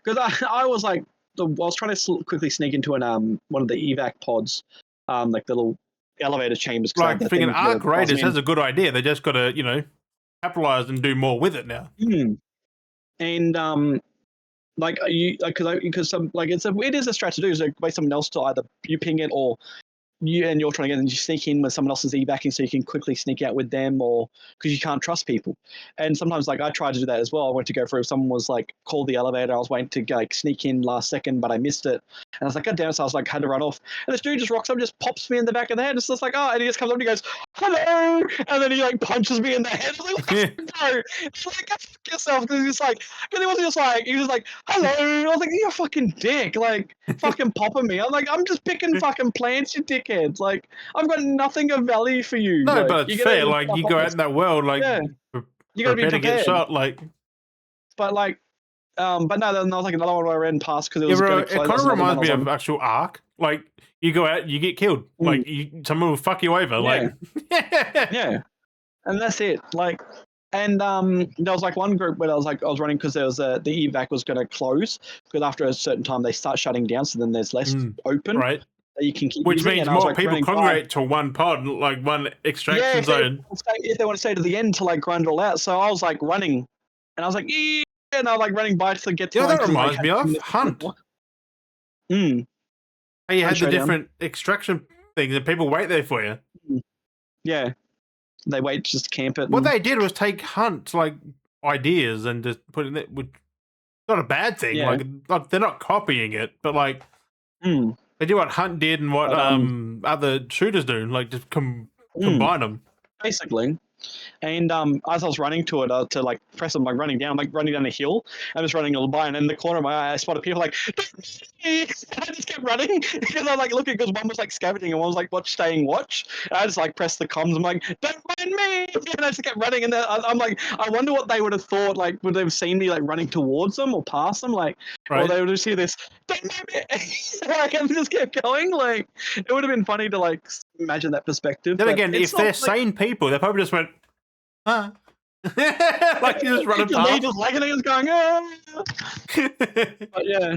because I was like, I was trying to quickly sneak into one of the evac pods, like the little elevator chambers. Like, freaking Arc Raiders has a good idea. They just got to, you know, capitalize and do more with it now. And like because some like it is a strat to do. So wait someone else to either you ping it or you're trying to get and you sneak in when someone else is evacing so you can quickly sneak out with them, or because you can't trust people. And sometimes like I tried to do that as well. I went to go through, someone was like called the elevator, I was waiting to like sneak in last second, but I missed it, and I was like, god damn it. So I was like, had to run off, and this dude just rocks up, just pops me in the back of the head. It's just like, oh, and he just comes up and he goes, hello, and then he like punches me in the head. I was like, bro, it's like, go fuck yourself, because he's like, because he wasn't just like, he was just like, hello. I was like, you're a fucking dick, like fucking popping me. I'm like, I'm just picking fucking plants, you dickheads. Like, I've got nothing of value for you. No, like, but it's fair. Like, you go out in that world, like, you gotta be prepared to get shot. Like, but like, but no, then there was like another one where I ran past because it was. It kind of reminds me of actual Ark. Like, you go out, you get killed. Like, someone will fuck you over. Like, yeah, and that's it. Like, and there was like one group where I was running because there was the evac was going to close, because after a certain time they start shutting down, so then there's less open. Right. That you can keep which using, means more people congregate to one pod, like one extraction zone. If they want to stay to the end to like grind it all out. So I was like running, and I was like, and I was like running by to get to. Yeah, that reminds me of Hunt. You had the different extraction things, and people wait there for you. Yeah, they wait just to camp it. What they did was take Hunt's like ideas and just put it in it. Not a bad thing. Yeah. Like they're not copying it, but like. They do what Hunt did and what other shooters do, like just combine them. Basically. And as I was running to it, to like press, I'm like running down a hill. I'm just running by, and in the corner of my eye, I spotted people like, I just kept running because I like looking, because one was like scavenging and one was like staying watch. And I just like pressed the comms. I'm like, don't mind me, and I just kept running. And then I'm like, I wonder what they would have thought. Like, would they have seen me like running towards them or past them? Like, or they would just hear this, don't mind me. Like, and just kept going. Like, it would have been funny to like imagine that perspective. Then again, if they're sane people, they probably just went, huh? Like, you just running past. Just like it, going, But yeah.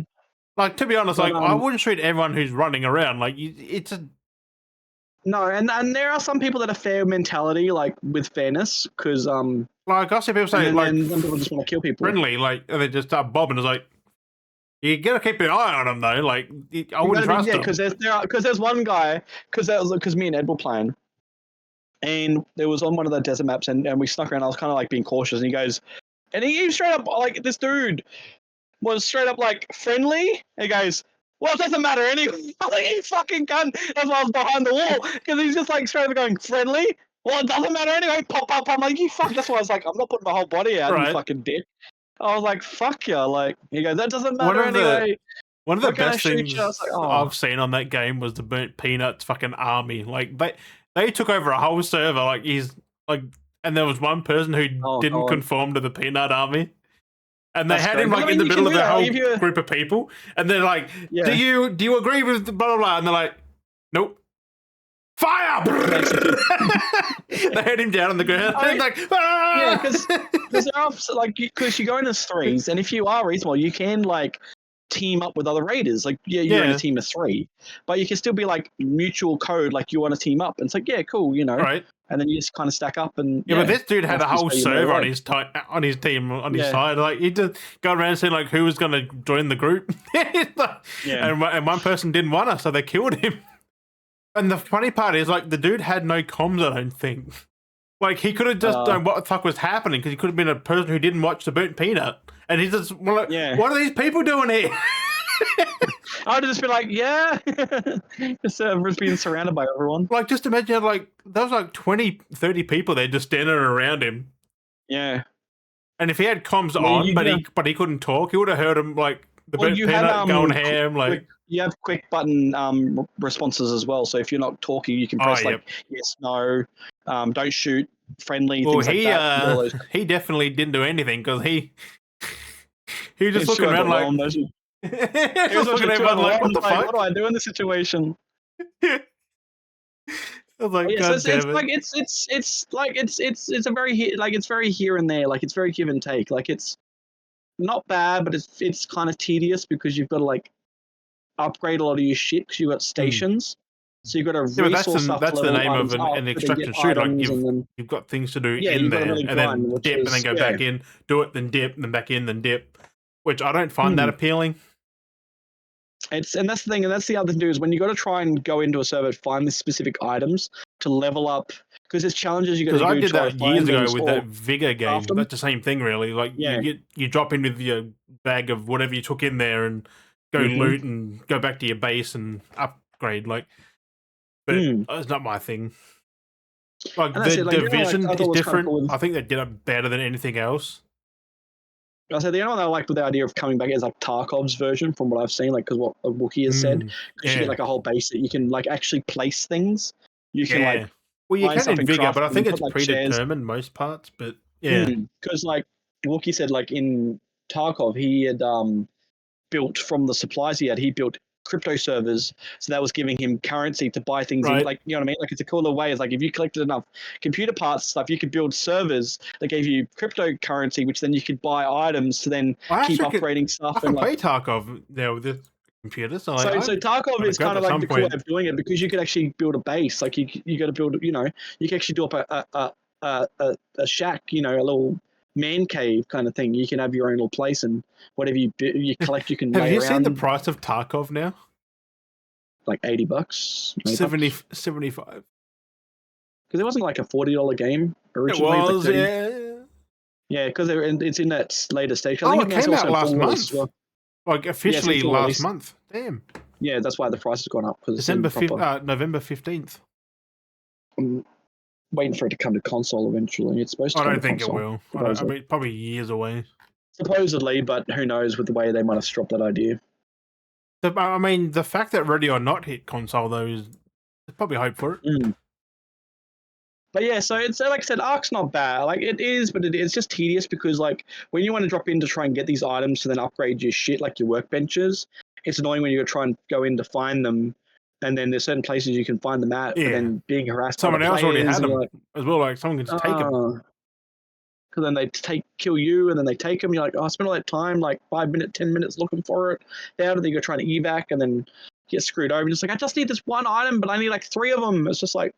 Like, to be honest, like, I wouldn't shoot everyone who's running around. Like, it's a... No, and there are some people that are fair mentality, like, with fairness, because, like, I see people say, like, some people just want to kill people. Friendly, like, and they just start bobbing. It's like, you gotta keep an eye on them, though. Like, I wouldn't trust them. Yeah, because there's one guy, because me and Ed were playing, and there was on one of the desert maps, and we snuck around. I was kind of like being cautious, and he goes, and he straight up, like, this dude was straight up like friendly. He goes, well, it doesn't matter anyway. I was like, you fucking cunt. That's why I was behind the wall, because he's just like straight up going, friendly? Well, it doesn't matter anyway. Pop. I'm like, you fuck. That's why I was like, I'm not putting my whole body out, you fucking dick. I was like, fuck you. Like, he goes, that doesn't matter anyway. One of the best things I've seen on that game was the Burnt Peanuts fucking army. Like, they took over a whole server. Like, and there was one person who didn't conform to the Peanut army. And they That's had great. him But, like I in mean, the you middle can of do the that, whole like, if you group of people, and they're like, Yeah. do you agree with blah blah blah? And they're like, nope. Fire! Basically. They had him down on the ground. I And mean, like, yeah, ah! because there are like because you go into threes, and if you are reasonable, you can like team up with other raiders. Like you're in a Yeah. team of three, but you can still be like mutual code. Like you want to team up, and it's like yeah, cool, you know. Right. And then you just kind of stack up, and Yeah, but this dude had a after you whole show your metal server on work. his team, on his Yeah. side. Like he just go around saying like who was going to join the group, Yeah. and one person didn't want us, so they killed him. And the funny part is like the dude had no comms. I don't think. Like he could have just done what the fuck was happening because he could have been a person who didn't watch the burnt peanut, and he's just like, Yeah. what are these people doing here? I'd just be like, yeah, just being surrounded by everyone. Like, just imagine, like, there was like 20, 30 people there just standing around him. Yeah. And if he had comms Well, on, but he couldn't talk, he would have heard him, like, the burnt peanut going ham, like... You have quick button responses as well, so if you're not talking, you can press like yes, no, don't shoot, friendly, things like that. He definitely didn't do anything, because he was just looking around like... He was looking around like, what the fuck? What do I do in this situation? I was like, God damn it. It's a very it's very here and there, like it's very give and take. Like it's not bad, but it's kind of tedious because you've got to like upgrade a lot of your shit because you've got stations. So you've got to resource up. That's the name of an extraction shoot. Like you've got things to do in there, really and then dip, and then go back in, do it, then dip, and then back in, then dip. Which I don't find that appealing. And that's the thing, and that's the other thing to do is when you got to try and go into a server, find the specific items to level up because there's challenges you got to do. Because I did that years ago with that Vigor game. That's the same thing, really. Like you drop in with your bag of whatever you took in there and go loot and go back to your base and upgrade. Like, but it's not my thing. Like the division is different. Cool I think they did it better than anything else. I said the only one I liked with the idea of coming back is like Tarkov's version, from what I've seen, like because what a Wookiee has said, because you get like a whole base that you can like actually place things. You can like you can in Vigor, but I think it's like predetermined most parts. But because like Wookiee said, like in Tarkov, he had built from the supplies he built crypto servers, so that was giving him currency to buy things in, like, you know what I mean, like it's a cooler way. It's like if you collected enough computer parts stuff, you could build servers that gave you cryptocurrency, which then you could buy items to then keep upgrading stuff. I can play Tarkov now with the computer, so Tarkov is kind of like the cool way of doing it because you could actually build a base. Like you got to build, you know, you can actually do up a shack, you know, a little man cave kind of thing. You can have your own little place, and whatever you collect, you can. Have you seen the price of Tarkov now? Like $80, 75. Because it wasn't like a $40 game originally. It was, yeah, because it's in that later stage. I think it came out last month. Like officially last month. Damn. Yeah, that's why the price has gone up. November 15th. I'm waiting for it to come to console eventually. It's supposed to. I don't think it will. I mean, probably years away. Supposedly, but who knows with the way they might have dropped that idea. I mean, the fact that Ready or Not hit console though is probably hope for it. But yeah, so it's like I said, Ark's not bad. Like it is, but it's just tedious because like when you want to drop in to try and get these items to then upgrade your shit, like your workbenches, it's annoying when you try and go in to find them, and then there's certain places you can find them at, but then being harassed. Someone else already had them as well. Like someone can just take them. Because then they kill you, and then they take them. You're like, oh, I spent all that time, like 5 minutes, 10 minutes looking for it. How do they go trying to evac, and then get screwed over? And it's like, I just need this one item, but I need like 3 of them. It's just like,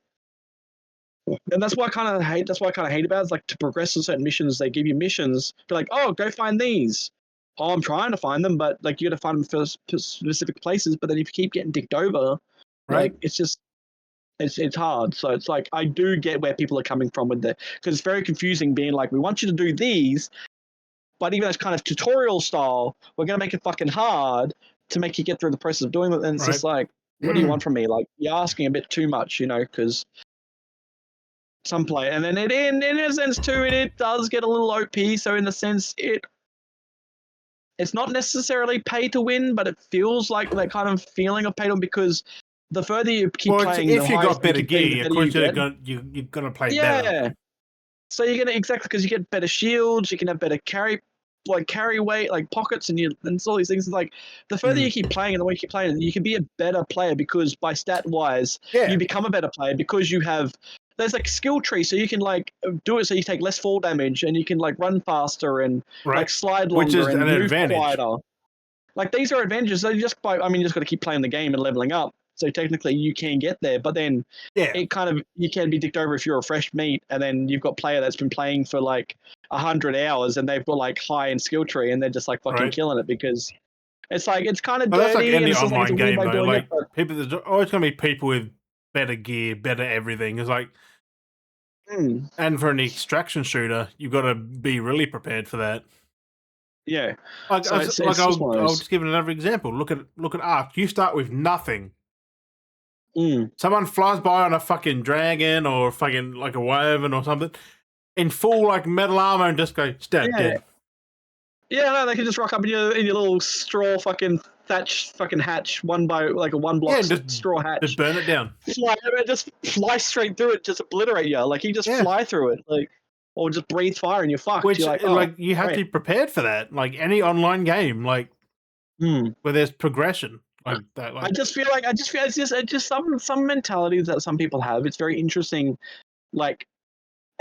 and that's what I kind of hate. That's what I kind of hate about it. It's like to progress in certain missions, they give you missions. They're like, oh, go find these. Oh, I'm trying to find them, but like you got to find them for specific places. But then if you keep getting dicked over, like it's just. It's hard. So it's like I do get where people are coming from with that, because it's very confusing being like, we want you to do these, but even as kind of tutorial style, we're going to make it fucking hard to make you get through the process of doing it. And it's just like, what do you want from me? Like, you're asking a bit too much, you know, because some play. And then in a sense too, it does get a little OP. So in the sense, it's not necessarily pay to win, but it feels like that kind of feeling of pay to win, because the further you keep playing, if you got better gear, of course you're gonna play better. So you're gonna because you get better shields, you can have better carry like carry weight, like pockets, and all these things. It's like the further you keep playing and the more you keep playing, you can be a better player because by stat wise, you become a better player because you have. There's like skill tree, so you can like do it so you take less fall damage and you can like run faster and like slide longer which is and an move advantage. quieter. Like these are advantages. So you just got to keep playing the game and leveling up. So technically you can get there, but then it kind of you can be dicked over if you're a fresh meat, and then you've got player that's been playing for like 100 hours and they've got like high in skill tree and they're just like fucking killing it because it's like it's kind of dirty. That's like any and it's online like, it's a game though. Like people, there's always gonna be people with better gear, better everything. It's like, and for an extraction shooter, you've got to be really prepared for that. Yeah. Like, so I'll just give another example. Look at Ark. You start with nothing. Someone flies by on a fucking dragon or fucking like a wyvern or something in full like metal armor and just go dead. Yeah, no, they can just rock up in your little straw fucking thatch fucking hatch, one block straw hatch. Just burn it down. Just fly straight through it, just obliterate you. Like you just fly through it, like, or just breathe fire and you're fucked. Which you're like you have to be prepared for that. Like any online game, like where there's progression. Like that. Like, I just feel it's just some mentalities that some people have. It's very interesting, like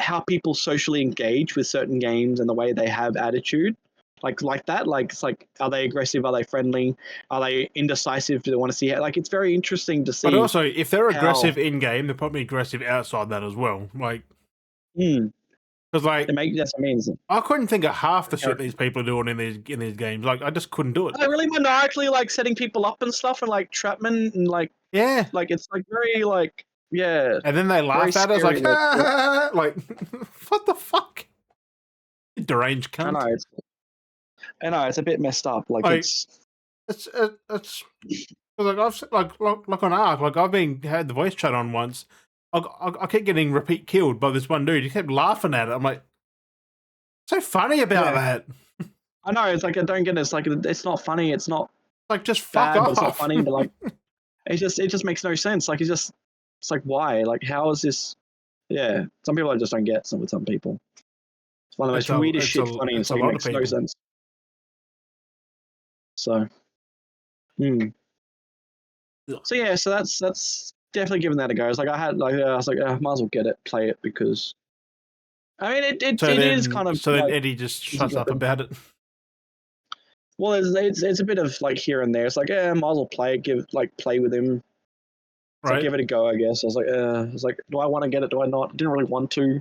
how people socially engage with certain games and the way they have attitude. Like that, like it's like, are they aggressive? Are they friendly? Are they indecisive? Do they want to see it? Like it's very interesting to see. But also, if they're aggressive in game, they're probably aggressive outside that as well. Like, because like that's amazing. I couldn't think of half the shit these people are doing in these games. Like I just couldn't do it. They're really maniacally like setting people up and stuff, and like trapment and like like it's like very like And then they laugh at us like, like what the fuck? You deranged cunt. I know it's a bit messed up. Like it's like I've like on Ark, like I've had the voice chat on once. I kept getting repeat killed by this one dude. He kept laughing at it. I'm like, so funny about that. I know. It's like I don't get it. It's like it's not funny. It's not like just fuck off. It's not funny, but like it just makes no sense. Like it's like why? Like how is this? Yeah, some people I just don't get. With some people, it's one of the most weirdest shit funny. It's like it makes no sense. So, so yeah, so that's definitely giving that a go. It's like I was like, I might as well get it, play it because, I mean, it is kind of. So then Eddie just shuts up about it. Well, it's a bit of like here and there. It's like, I might as well play it, play with him. So give it a go, I guess. I was like, do I want to get it? Do I not? I didn't really want to.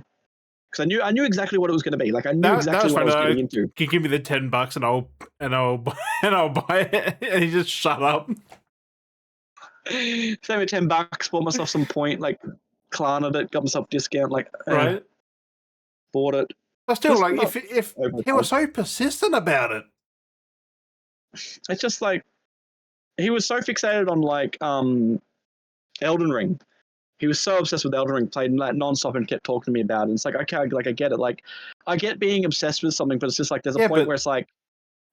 Because I knew exactly what it was going to be. Like I knew exactly what I was getting into. Can you give me the $10 and I'll buy it? And he just shut up. Save me $10, bought myself some point, like claned it, got myself discount, like bought it. But still, like if he was so persistent about it, it's just like he was so fixated on like Elden Ring. He was so obsessed with Elden Ring, played like nonstop and kept talking to me about it. And it's like, okay, like I get it. Like I get being obsessed with something, but it's just like there's a point where it's like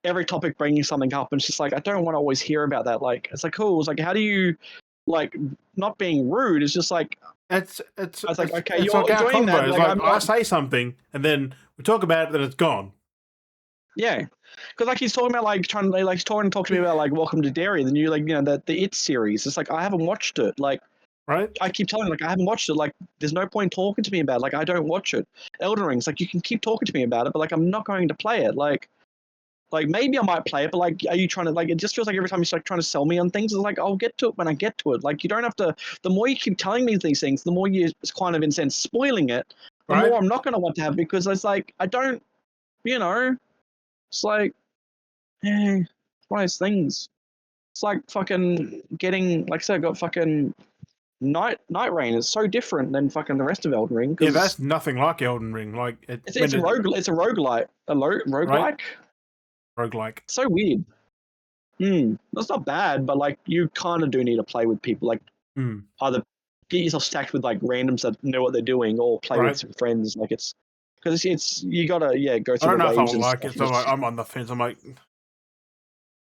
every topic bringing something up, and it's just like I don't want to always hear about that. Like it's like cool. It's like how do you like not being rude? It's just like it's like okay, you're like doing that. Like I say something, and then we talk about it, then it's gone. Yeah, because like he's talking about like trying to like talk to me about like Welcome to Derry, the new like the It series. It's like I haven't watched it. Like. Right. I keep telling you, like, I haven't watched it. Like, there's no point talking to me about it. Like, I don't watch it. Elden Ring's like, you can keep talking to me about it, but like, I'm not going to play it. Like maybe I might play it, but like, are you trying to like? It just feels like every time you're like trying to sell me on things, it's like I'll get to it when I get to it. Like, you don't have to. The more you keep telling me these things, the more you kind of in a sense spoiling it. The more I'm not going to want to have because it's like I don't, it's like, it's one of those things. It's like fucking getting, like I said, I got fucking. Night Rain is so different than fucking the rest of Elden Ring. Yeah, that's nothing like Elden Ring. Like it's a roguelike, roguelike. Roguelike. So weird. That's not bad, but like you kind of do need to play with people. Like either get yourself stacked with like randoms that know what they're doing, or play with some friends. Like it's because it's you gotta go through. I don't know if I would like it. So I'm on the fence. I'm like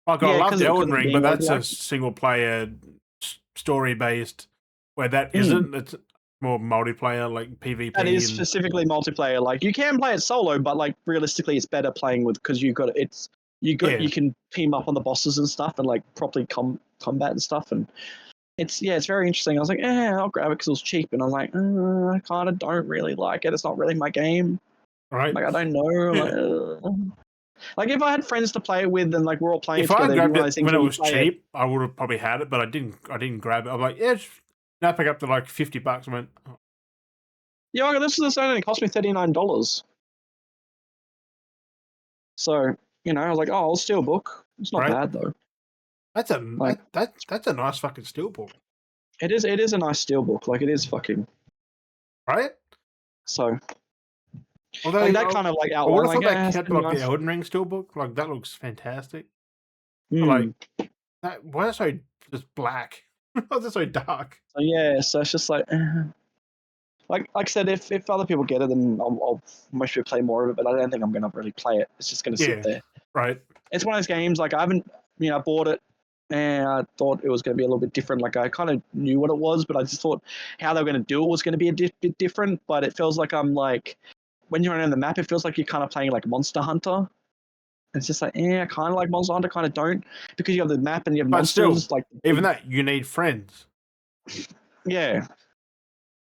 I love Elden Ring, but that's a single player story based. Where that isn't, more multiplayer, like PvP. That is and... specifically multiplayer. Like you can play it solo, but like realistically, it's better playing with because you can team up on the bosses and stuff and like properly combat and stuff. And it's very interesting. I was like, I'll grab it because it was cheap, and I was like, I kind of don't really like it. It's not really my game. Right. Like I don't know. Like if I had friends to play it with, and like we're all playing if together, I grabbed it when it was cheap, I would have probably had it, but I didn't grab it. I'm like, now pick up to like $50. I went, oh. Yeah, this only cost me $39. So I was like, oh, I'll steelbook. It's not bad though. That's a nice fucking steelbook. It is a nice steelbook. Like it is fucking right. So. Although like that kind of like outline, I would have thought they kept like the Elden Ring steelbook. Like that looks fantastic. But, like why is it so just black? Why is it so dark? So yeah, so it's just like I said, if other people get it, then I'll most people play more of it. But I don't think I'm gonna really play it. It's just gonna sit there. Right. It's one of those games. Like I haven't, bought it, and I thought it was gonna be a little bit different. Like I kind of knew what it was, but I just thought how they were gonna do it was gonna be a bit different. But it feels like I'm like. When you're on the map, it feels like you're kind of playing like Monster Hunter. It's just like, I kind of like Monster Hunter, kind of don't, because you have the map and you have monsters. Still, like even that, you need friends. Yeah.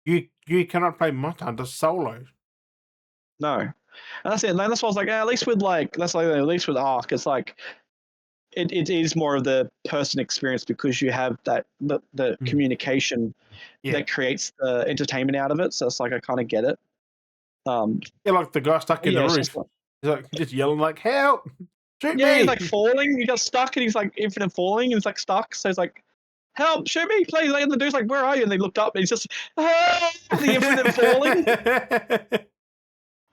You cannot play Monster Hunter solo. No, and that's it. And that's why I was like, at least with Ark, it's like it is more of the person experience because you have that the communication that creates the entertainment out of it. So it's like I kind of get it. Like the guy stuck in the roof. He's like just yelling like, "Help! Shoot me!" He's like falling. He got stuck, and he's like infinite falling. And he's like stuck. So he's like, "Help! Shoot me, please!" And the dude's like, "Where are you?" And they looked up, and he's just, "Help!" The infinite falling.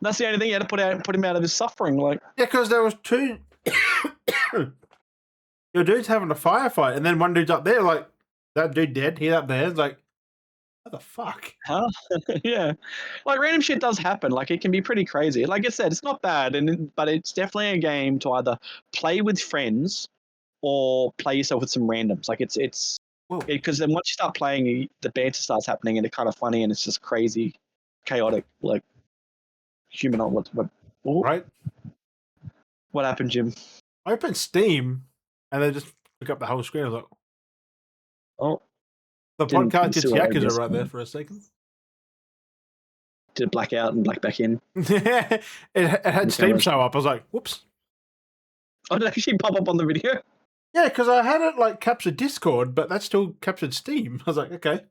That's the only thing you had to put him out of his suffering. Like, because there was two. Your dude's having a firefight, and then one dude's up there, like that dude dead. He's up there, it's like. What the fuck? Huh? Yeah. Like random shit does happen. Like it can be pretty crazy. Like I said, it's not bad, but it's definitely a game to either play with friends or play yourself with some randoms. Like it's because then once you start playing, the banter starts happening and it's kind of funny and it's just crazy, chaotic, like human on what right? What happened, Jim? I opened Steam and they just pick up the whole screen. I was like, oh. The podcast gets Yakuza right there for a second. Did it black out and black back in? it had Steam show up. I was like, whoops. Oh, did it actually pop up on the video? Yeah, because I had it like captured Discord, but that still captured Steam. I was like, okay.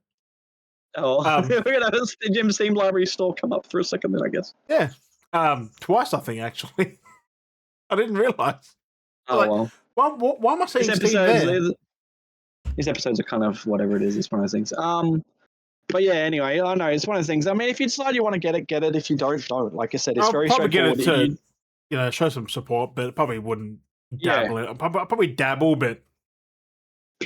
Oh, we're gonna have Jim's Steam library store come up for a second then, I guess. Yeah. Twice, I think, actually. I didn't realize. Oh, well. Why am I saying Steam there? These episodes are kind of whatever it is. It's one of those things. But yeah, anyway, I know it's one of those things. I mean, if you decide you want to get it, get it. If you don't. Like I said, it's very straightforward. Get it to, show some support, but it probably wouldn't dabble in it. I'll probably dabble, but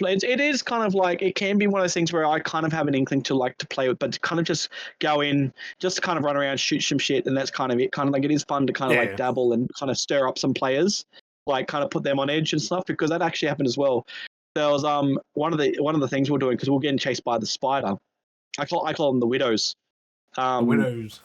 it is kind of like it can be one of those things where I kind of have an inkling to like to play with, but to kind of just go in, just kind of run around, shoot some shit, and that's kind of it. Kind of like it is fun to kind of dabble and kind of stir up some players, like kind of put them on edge and stuff, because that actually happened as well. There was one of the things we're doing because we're getting chased by the spider. I call them the widows. The widows.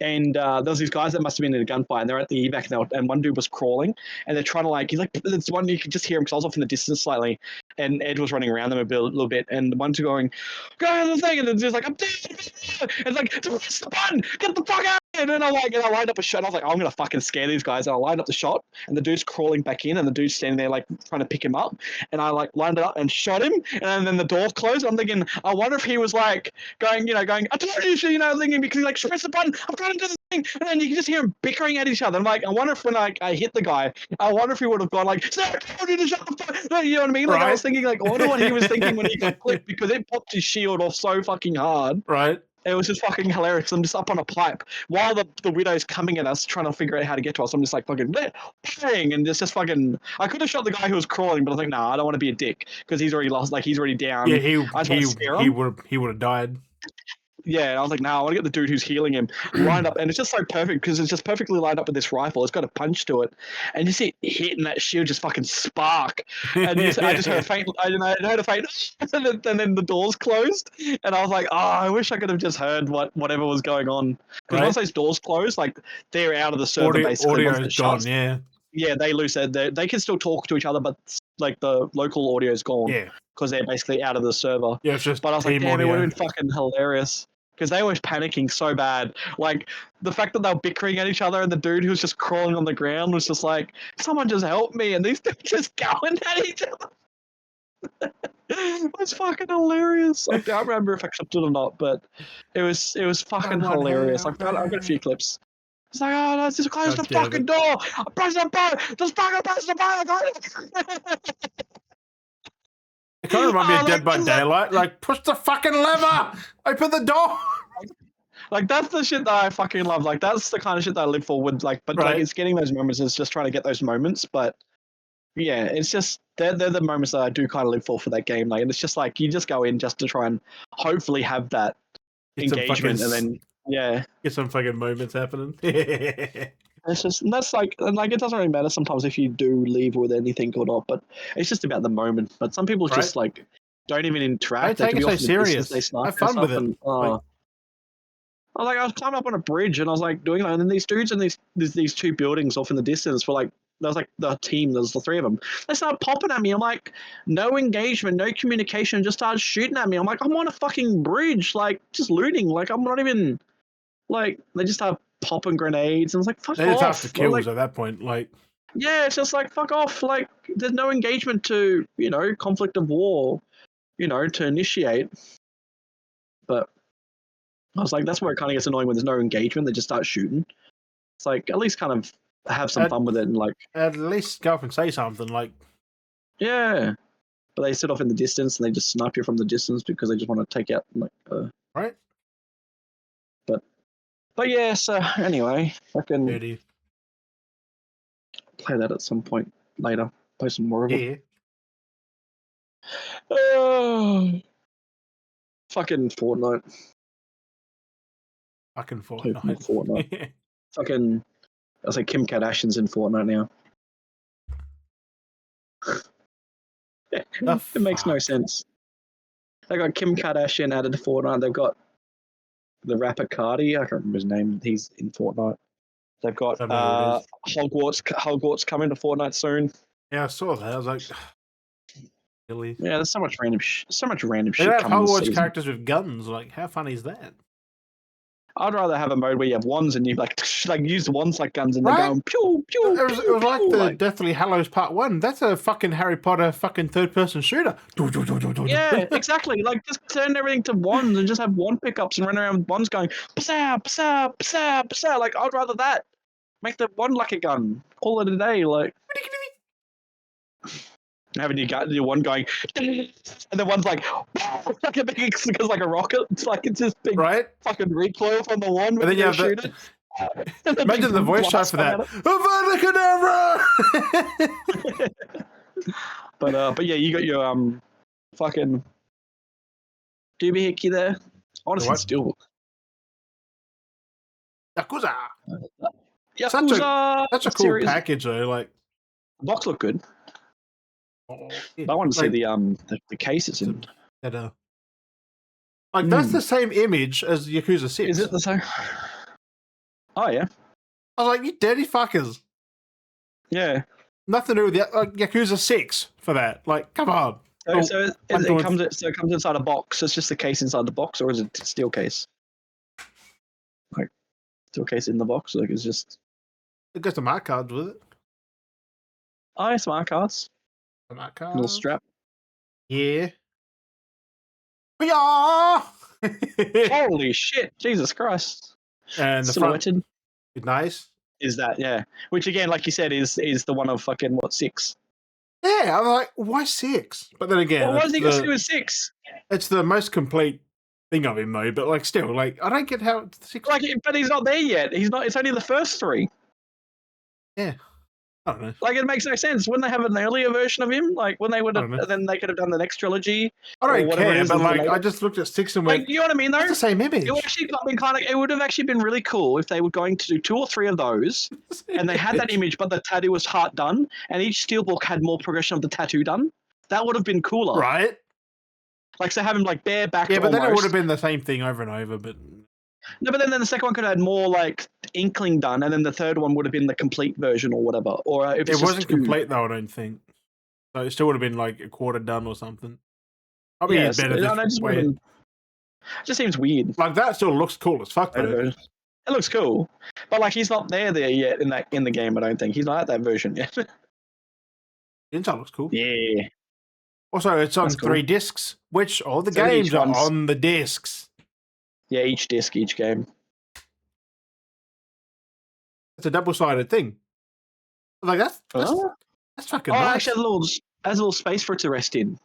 And there was these guys that must have been in a gunfight, and they're at the evac, and one dude was crawling, and they're trying to he's like, there's one you could just hear him because I was off in the distance slightly, and Ed was running around them a little bit, and the one's going, go to the thing, and the dude's like, I'm dead, and it's like, press the button, get the fuck out, and then I lined up a shot, and I was like, I'm gonna fucking scare these guys, and I lined up the shot, and the dude's crawling back in, and the dude's standing there like trying to pick him up, and I lined it up and shot him, and then the door closed. I'm thinking, I wonder if he was like going, I told you, thinking because he's like, press the button, I'm trying to do the thing, and then you can just hear them bickering at each other. I'm like, I wonder if when I hit the guy, I wonder if he would have gone like, "Sir, I told you to shut the fuck." You know what I mean? Like I was thinking, like, I wonder what he was thinking when he got clipped because it popped his shield off so fucking hard. Right. It was just fucking hilarious. I'm just up on a pipe while the widow's coming at us, trying to figure out how to get to us. I'm just like fucking bang, and it's just fucking. I could have shot the guy who was crawling, but I was like, nah, I don't want to be a dick because he's already lost. Like he's already down. Yeah, he would have died. yeah, and I was like, I want to get the dude who's healing him lined up, and it's just so perfect because it's just perfectly lined up with this rifle. It's got a punch to it, and you see it hitting that shield just fucking spark, and I just heard a faint, I heard a faint, and then the doors closed, and I was like, I wish I could have just heard whatever was going on, because once those doors close, like they're out of the server basically. Audio's gone, yeah. Yeah, they lose their. They can still talk to each other, but like the local audio is gone. Yeah, because they're basically out of the server. yeah. It's just. But I was like, damn, it would have been fucking hilarious because they were panicking so bad. Like the fact that they were bickering at each other, and the dude who was just crawling on the ground was just like, "Someone just help me!" And these dudes just going at each other. It was fucking hilarious. I don't remember if I clipped it or not, but it was fucking hilarious. Like I've got a few clips. It's like, oh, no, just close the fucking door. Press the button. Just fucking press the button. It kind of reminds me of Dead by Daylight. Like, push the fucking lever. Open the door. Like that's the shit that I fucking love. Like that's the kind of shit that I live for. With like, but like it's getting those moments. It's just trying to get those moments. But yeah, it's just they're the moments that I do kind of live for that game. Like, and it's just like you just go in just to try and hopefully have that engagement, and then get some fucking moments happening. It's just, and that's like, and like it doesn't really matter sometimes if you do leave with anything or not, but it's just about the moment. But some people just like don't even interact. They take it so serious. They have fun with it. And, I was climbing up on a bridge and I was like doing that, and then these dudes in these two buildings off in the distance were like, there was like the team, there's the three of them. They started popping at me. I'm like, no engagement, no communication, just started shooting at me. I'm like, I'm on a fucking bridge, like just looting. Like I'm not even like, they just started popping grenades, and I was like, fuck off. It's tough to kill at that point. Like, yeah, it's just like, fuck off. Like, there's no engagement to, conflict of war, to initiate. But I was like, that's where it kind of gets annoying when there's no engagement. They just start shooting. It's like, at least kind of have some fun with it, and like, at least go up and say something. Like, yeah. But they sit off in the distance and they just snipe you from the distance because they just want to take out like. Right. But yeah, so anyway, I can Beardy. Play that at some point later. Play some more of it. Oh, fucking Fortnite. Fucking Fortnite. Fortnite. Fucking, I say Kim Kardashian's in Fortnite now. It makes no sense. They got Kim Kardashian added to Fortnite. They've got the rapper Cardi, I can't remember his name. He's in Fortnite. They've got Hogwarts coming to Fortnite soon. Yeah, I saw that. I was like, really? Yeah, there's so much random shit. They have Hogwarts characters with guns. Like, how funny is that? I'd rather have a mode where you have wands and you like use wands like guns and they're going pew pew. It was like the Deathly Hallows Part 1. That's a fucking Harry Potter fucking third-person shooter. Yeah, exactly. Like just turn everything to wands and just have wand pickups and run around with wands going psa psa psa psa. Like I'd rather that. Make the wand like a gun. Call it a day. Like having your one going, and the one's like a big, because like a rocket. It's like it's just big fucking recoil from the wand. And then you have the, imagine the voice chat for that. But yeah, you got your fucking doohickey there. Honestly, still Yakuza. Yakuza. Such a cool package though. Like the box looked good. I want to see the case it's in. Like that's the same image as Yakuza 6. Is it the same? Oh yeah. I was like, you dirty fuckers. Yeah. Nothing to do with Yakuza 6 for that. Like, come on. So it comes inside a box. It's just the case inside the box, or is it a steel case? Like steel case in the box. Like it's just. It goes to smart cards with it. Oh, yeah, smart cards. Smart cards. Little strap. Yeah. Yeah. Holy shit! Jesus Christ. And the silhouetted. Front, nice. Is that Which again, like you said, is the one of fucking 6? Yeah, I'm like, why 6? But then again, why does he go with 6? It's the most complete thing of him though. But like, still, like, I don't get how it's 6. Like, but he's not there yet. He's not. It's only the first 3. Yeah, I don't know. Like, it makes no sense. Wouldn't they have an earlier version of him? Like, when they would have, then they could have done the next trilogy. I don't whatever care, it is but like, later. I just looked at 6 and went, Like, you know what I mean, though? it's the same image. It would actually been kind of. It would have actually been really cool if they were going to do 2 or 3 of those, and they had that image, but the tattoo was half done, and each steelbook had more progression of the tattoo done. That would have been cooler, right? Like, so have him like barebacked. Yeah, but then it would almost. have been the same thing over and over. But No, but then the second one could have had more like inkling done, and then the third one would have been the complete version or whatever. Or if it wasn't complete though, I don't think. So it still would have been like a quarter done or something. Probably better this way. It just seems weird. Like that still looks cool as fuck though. It looks cool, but like he's not there yet in the game. I don't think he's not at that version yet. The inside looks cool. Yeah. Also, it's on 3 discs, which all the games are on the discs. Yeah, each disc, each game. It's a double-sided thing. Like that's fucking nice. Actually, has a little space for it to rest in.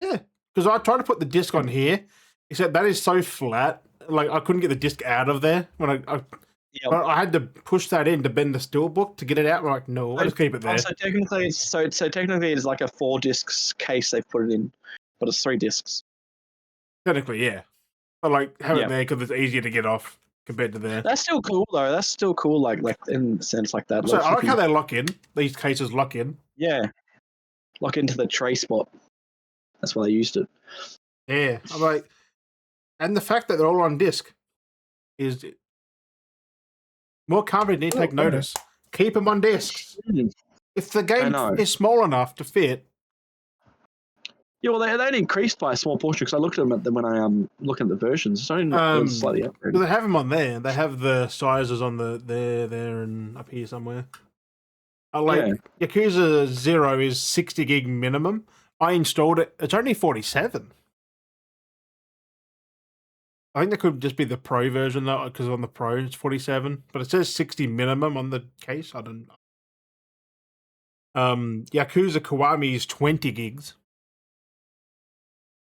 Yeah, because I tried to put the disc on here, except that is so flat. Like I couldn't get the disc out of there when I had to push that in to bend the steelbook to get it out. I'm like, no, I'll just keep it there. So technically, it's like a 4 discs case they've put it in, but it's 3 discs. Technically, yeah. But like have it there because it's easier to get off compared to there. That's still cool though. That's still cool, like in a sense like that. So I like how they lock in. These cases lock in. Yeah, lock into the tray spot. That's why they used it. Yeah, I'm like, and the fact that they're all on disc is more companies need to take notice. Keep them on discs. If the game is small enough to fit. Yeah, well, they increased by a small portion because I looked at them when I looking at the versions. It's only slightly upgraded. Well, they have them on there. They have the sizes on the there, and up here somewhere. Yakuza 0 is 60 gig minimum. I installed it. It's only 47. I think that could just be the Pro version though, because on the Pro it's 47, but it says 60 minimum on the case. I don't know. Yakuza Kiwami is 20 gigs.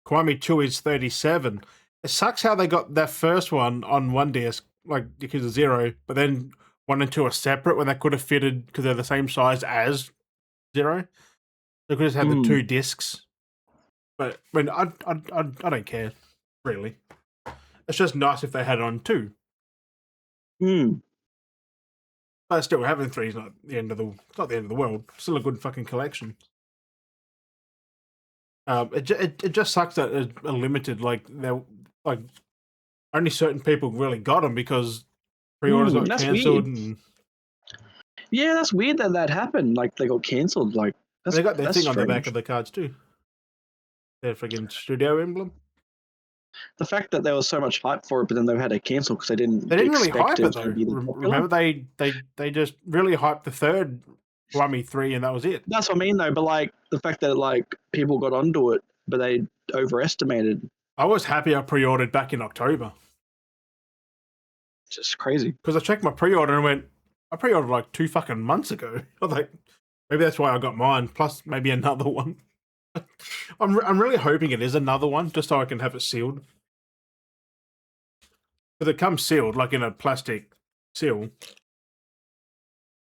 Kiwami 2 is 37. It sucks how they got that first one on one disc, like Yakuza 0, but then 1 and 2 are separate when they could have fitted because they're the same size as 0. They could have had the 2 discs. But I mean, I don't care, really. It's just nice if they had it on 2. But still, having 3 is not the end of the world. It's still a good fucking collection. It just sucks that it's a limited. Like only certain people really got them because pre-orders got cancelled. Yeah, that's weird that happened. Like they got cancelled. Like they got their thing on the back of the cards too. Their friggin' studio emblem. The fact that there was so much hype for it, but then they've had to cancel because they didn't really hype it though. Remember, they just really hyped the third Kiwami 3, and that was it. That's what I mean though. But like the fact that like people got onto it, but they overestimated. I was happy I pre-ordered back in October. Just crazy. Because I checked my pre-order and went, I pre-ordered like 2 fucking months ago. I was like, maybe that's why I got mine. Plus maybe another one. I'm really hoping it is another one, just so I can have it sealed. But it comes sealed, like in a plastic seal,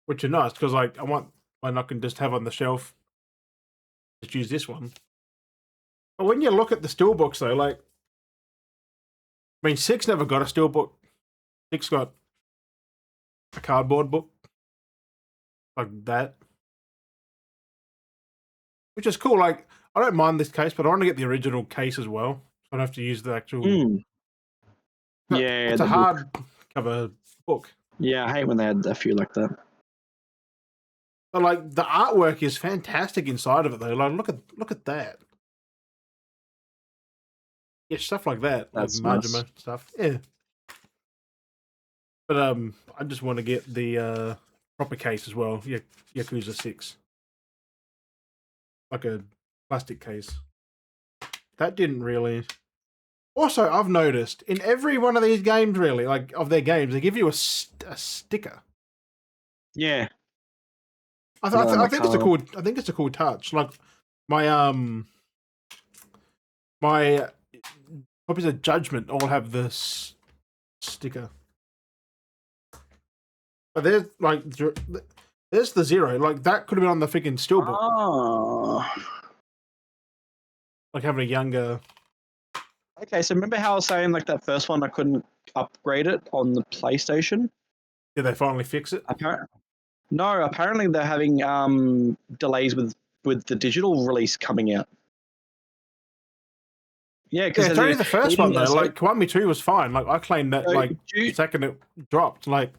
which is nice because like I want one I can just have on the shelf. Just use this one. But when you look at the steelbooks, though, like, I mean, 6 never got a steelbook. 6 got a cardboard book like that, which is cool. Like, I don't mind this case, but I want to get the original case as well. So I don't have to use the actual. Yeah, it's a hard cover book. Yeah, I hate when they had a few like that. But like the artwork is fantastic inside of it, though. Like, look at that. Yeah, stuff like that. That's like Majima stuff. Yeah. But I just want to get the proper case as well. Yakuza 6. Like a plastic case. That didn't really. Also, I've noticed in every one of these games, really, like of their games, they give you a sticker. Yeah. I think it's a cool. I think it's a cool touch. Like my copies of Judgment all have this sticker. But there's like There's the 0. Like that could have been on the freaking steelbook. Oh. Like having a younger. Okay, so remember how I was saying like that first one I couldn't upgrade it on the PlayStation? Did they finally fix it? No, apparently they're having delays with the digital release coming out. Yeah, because it's only the first one though. Like Kiwami 2 was fine. Like I claimed that the second it dropped, like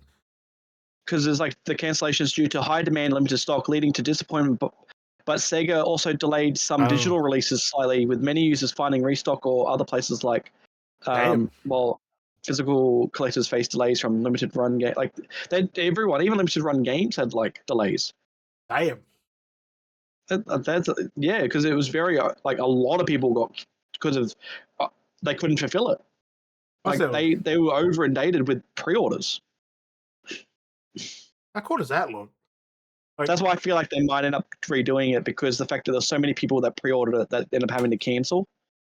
because there's like the cancellations due to high demand, limited stock, leading to disappointment. But Sega also delayed some digital releases slightly, with many users finding restock or other places like, physical collectors face delays from limited run game. Like everyone, even limited run games had like delays. Damn. That's because it was very like a lot of people got because of they couldn't fulfill it. Like they were over inundated with pre-orders. How cool does that look? Like, that's why I feel like they might end up redoing it, because the fact that there's so many people that pre-ordered it that end up having to cancel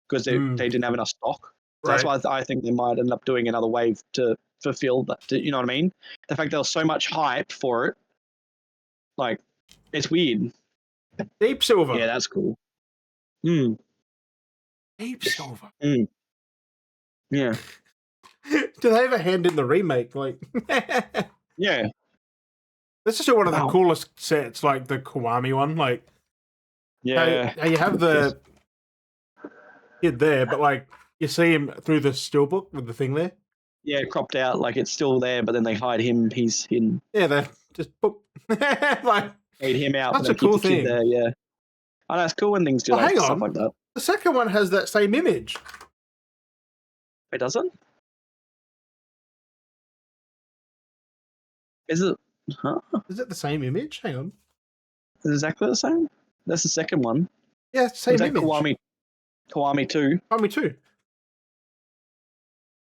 because they didn't have enough stock. So that's why I think they might end up doing another wave to fulfill that. You know what I mean? The fact there was so much hype for it, like, it's weird. Deep Silver. Yeah, that's cool. Deep Silver. Yeah. Do they ever hand in the remake? Like, yeah. This is one of the coolest sets, like the Kiwami one. Like, yeah, how you have the kid there, but like you see him through the steelbook with the thing there. Yeah, cropped out, like it's still there, but then they hide him. He's hidden. Yeah, they just like fade him out. That's a cool thing. There, yeah. I know, it's cool when things do stuff like that. The second one has that same image. It doesn't? Is it? Huh? Is it the same image? Hang on. Is it exactly the same? That's the second one. Yeah, same image. Kiwami 2. Kiwami 2.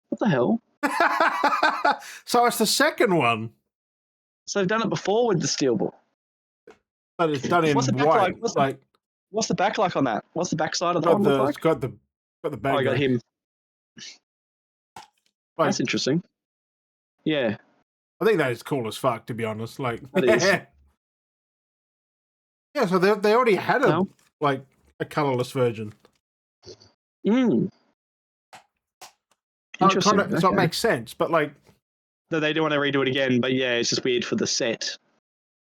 What the hell? So it's the second one. So they've done it before with the steelbook. But it's done in white. What's the back like on that? What's the backside of that one look like? It's got the back. Oh, I got him. That's interesting. Yeah. I think that is cool as fuck, to be honest. Like, that is. Yeah, so they already had a colorless version. Interesting. So it makes sense, but like, no, they do want to redo it again. But yeah, it's just weird for the set.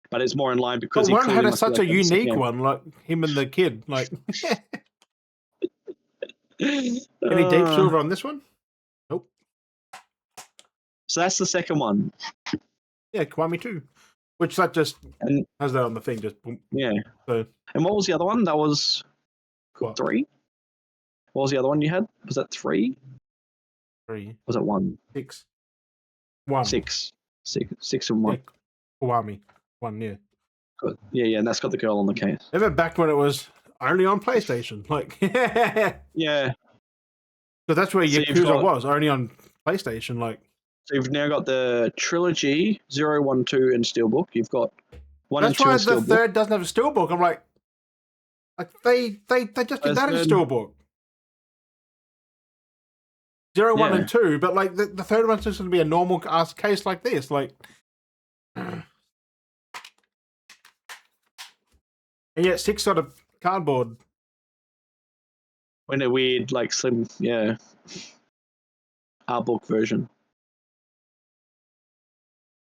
But it's more in line because one had such a unique one, like him and the kid. Like, any Deep Silver on this one? Nope. So that's the second one. Yeah, Kiwami 2. Which that just has that on the thing, just boom. Yeah. So, and what was the other one? That was 3? What was the other one you had? Was that 3? 3. Was it 1? 6. 1. 6 and 1. Yeah, Kiwami 1, yeah. Good. Yeah, and that's got the girl on the case. Remember back when it was only on PlayStation? Like, yeah. So that's where Yakuza was, only on PlayStation. Like, so you've now got the trilogy 0, 1, 2 and Steelbook. You've got 1 and 2. That's why the third doesn't have a Steelbook. I'm like they just did that in Steelbook. 0, 1, and 2, but like the third one's just going to be a normal case like this. Like, and yet 6 got a cardboard. In a weird, like slim, art book version.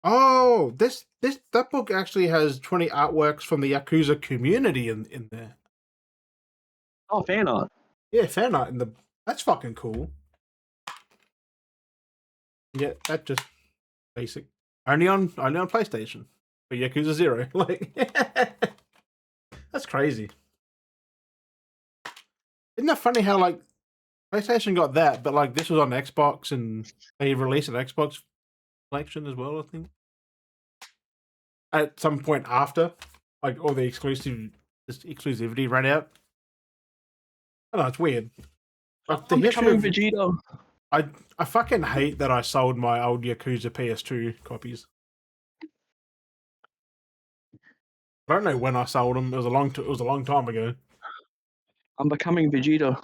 Oh, that book actually has 20 artworks from the Yakuza community in there. Oh, fan art. Yeah, fan art in the. That's fucking cool. Yeah, that just basic. Only on PlayStation for Yakuza 0. Like, that's crazy. Isn't that funny how like PlayStation got that, but like this was on Xbox and they released an Xbox collection as well, I think. At some point after, like all the exclusivity ran out. I don't know, it's weird. But I'm becoming Vegeta. I fucking hate that I sold my old Yakuza PS2 copies. I don't know when I sold them. It was a long time ago. I'm becoming Vegeta.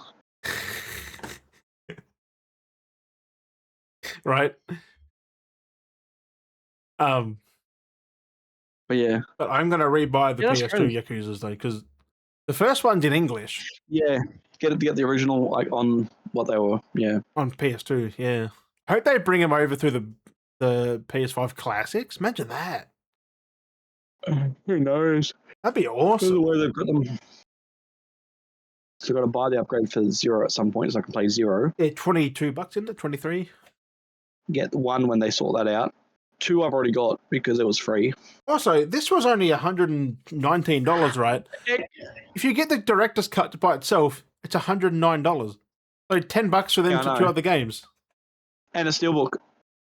Right. But yeah. But I'm gonna rebuy the Yeah, that's PS2 crazy. Yakuzas though, because the first one's in English Yeah. Get the original like on what they were. Yeah. on PS2. Yeah, I hope they bring them over through the PS5 classics. Imagine that. Who knows? That'd be The awesome. way they've got them. So I've got to buy the upgrade for 0 at some point so I can play 0. Yeah, $22 isn't it? 23. Get 1 when they sort that out. 2 I've already got because it was free. Also, this was only $119, right? If you get the director's cut by itself, it's $109. So $10 for them for 2 other games. And a steelbook.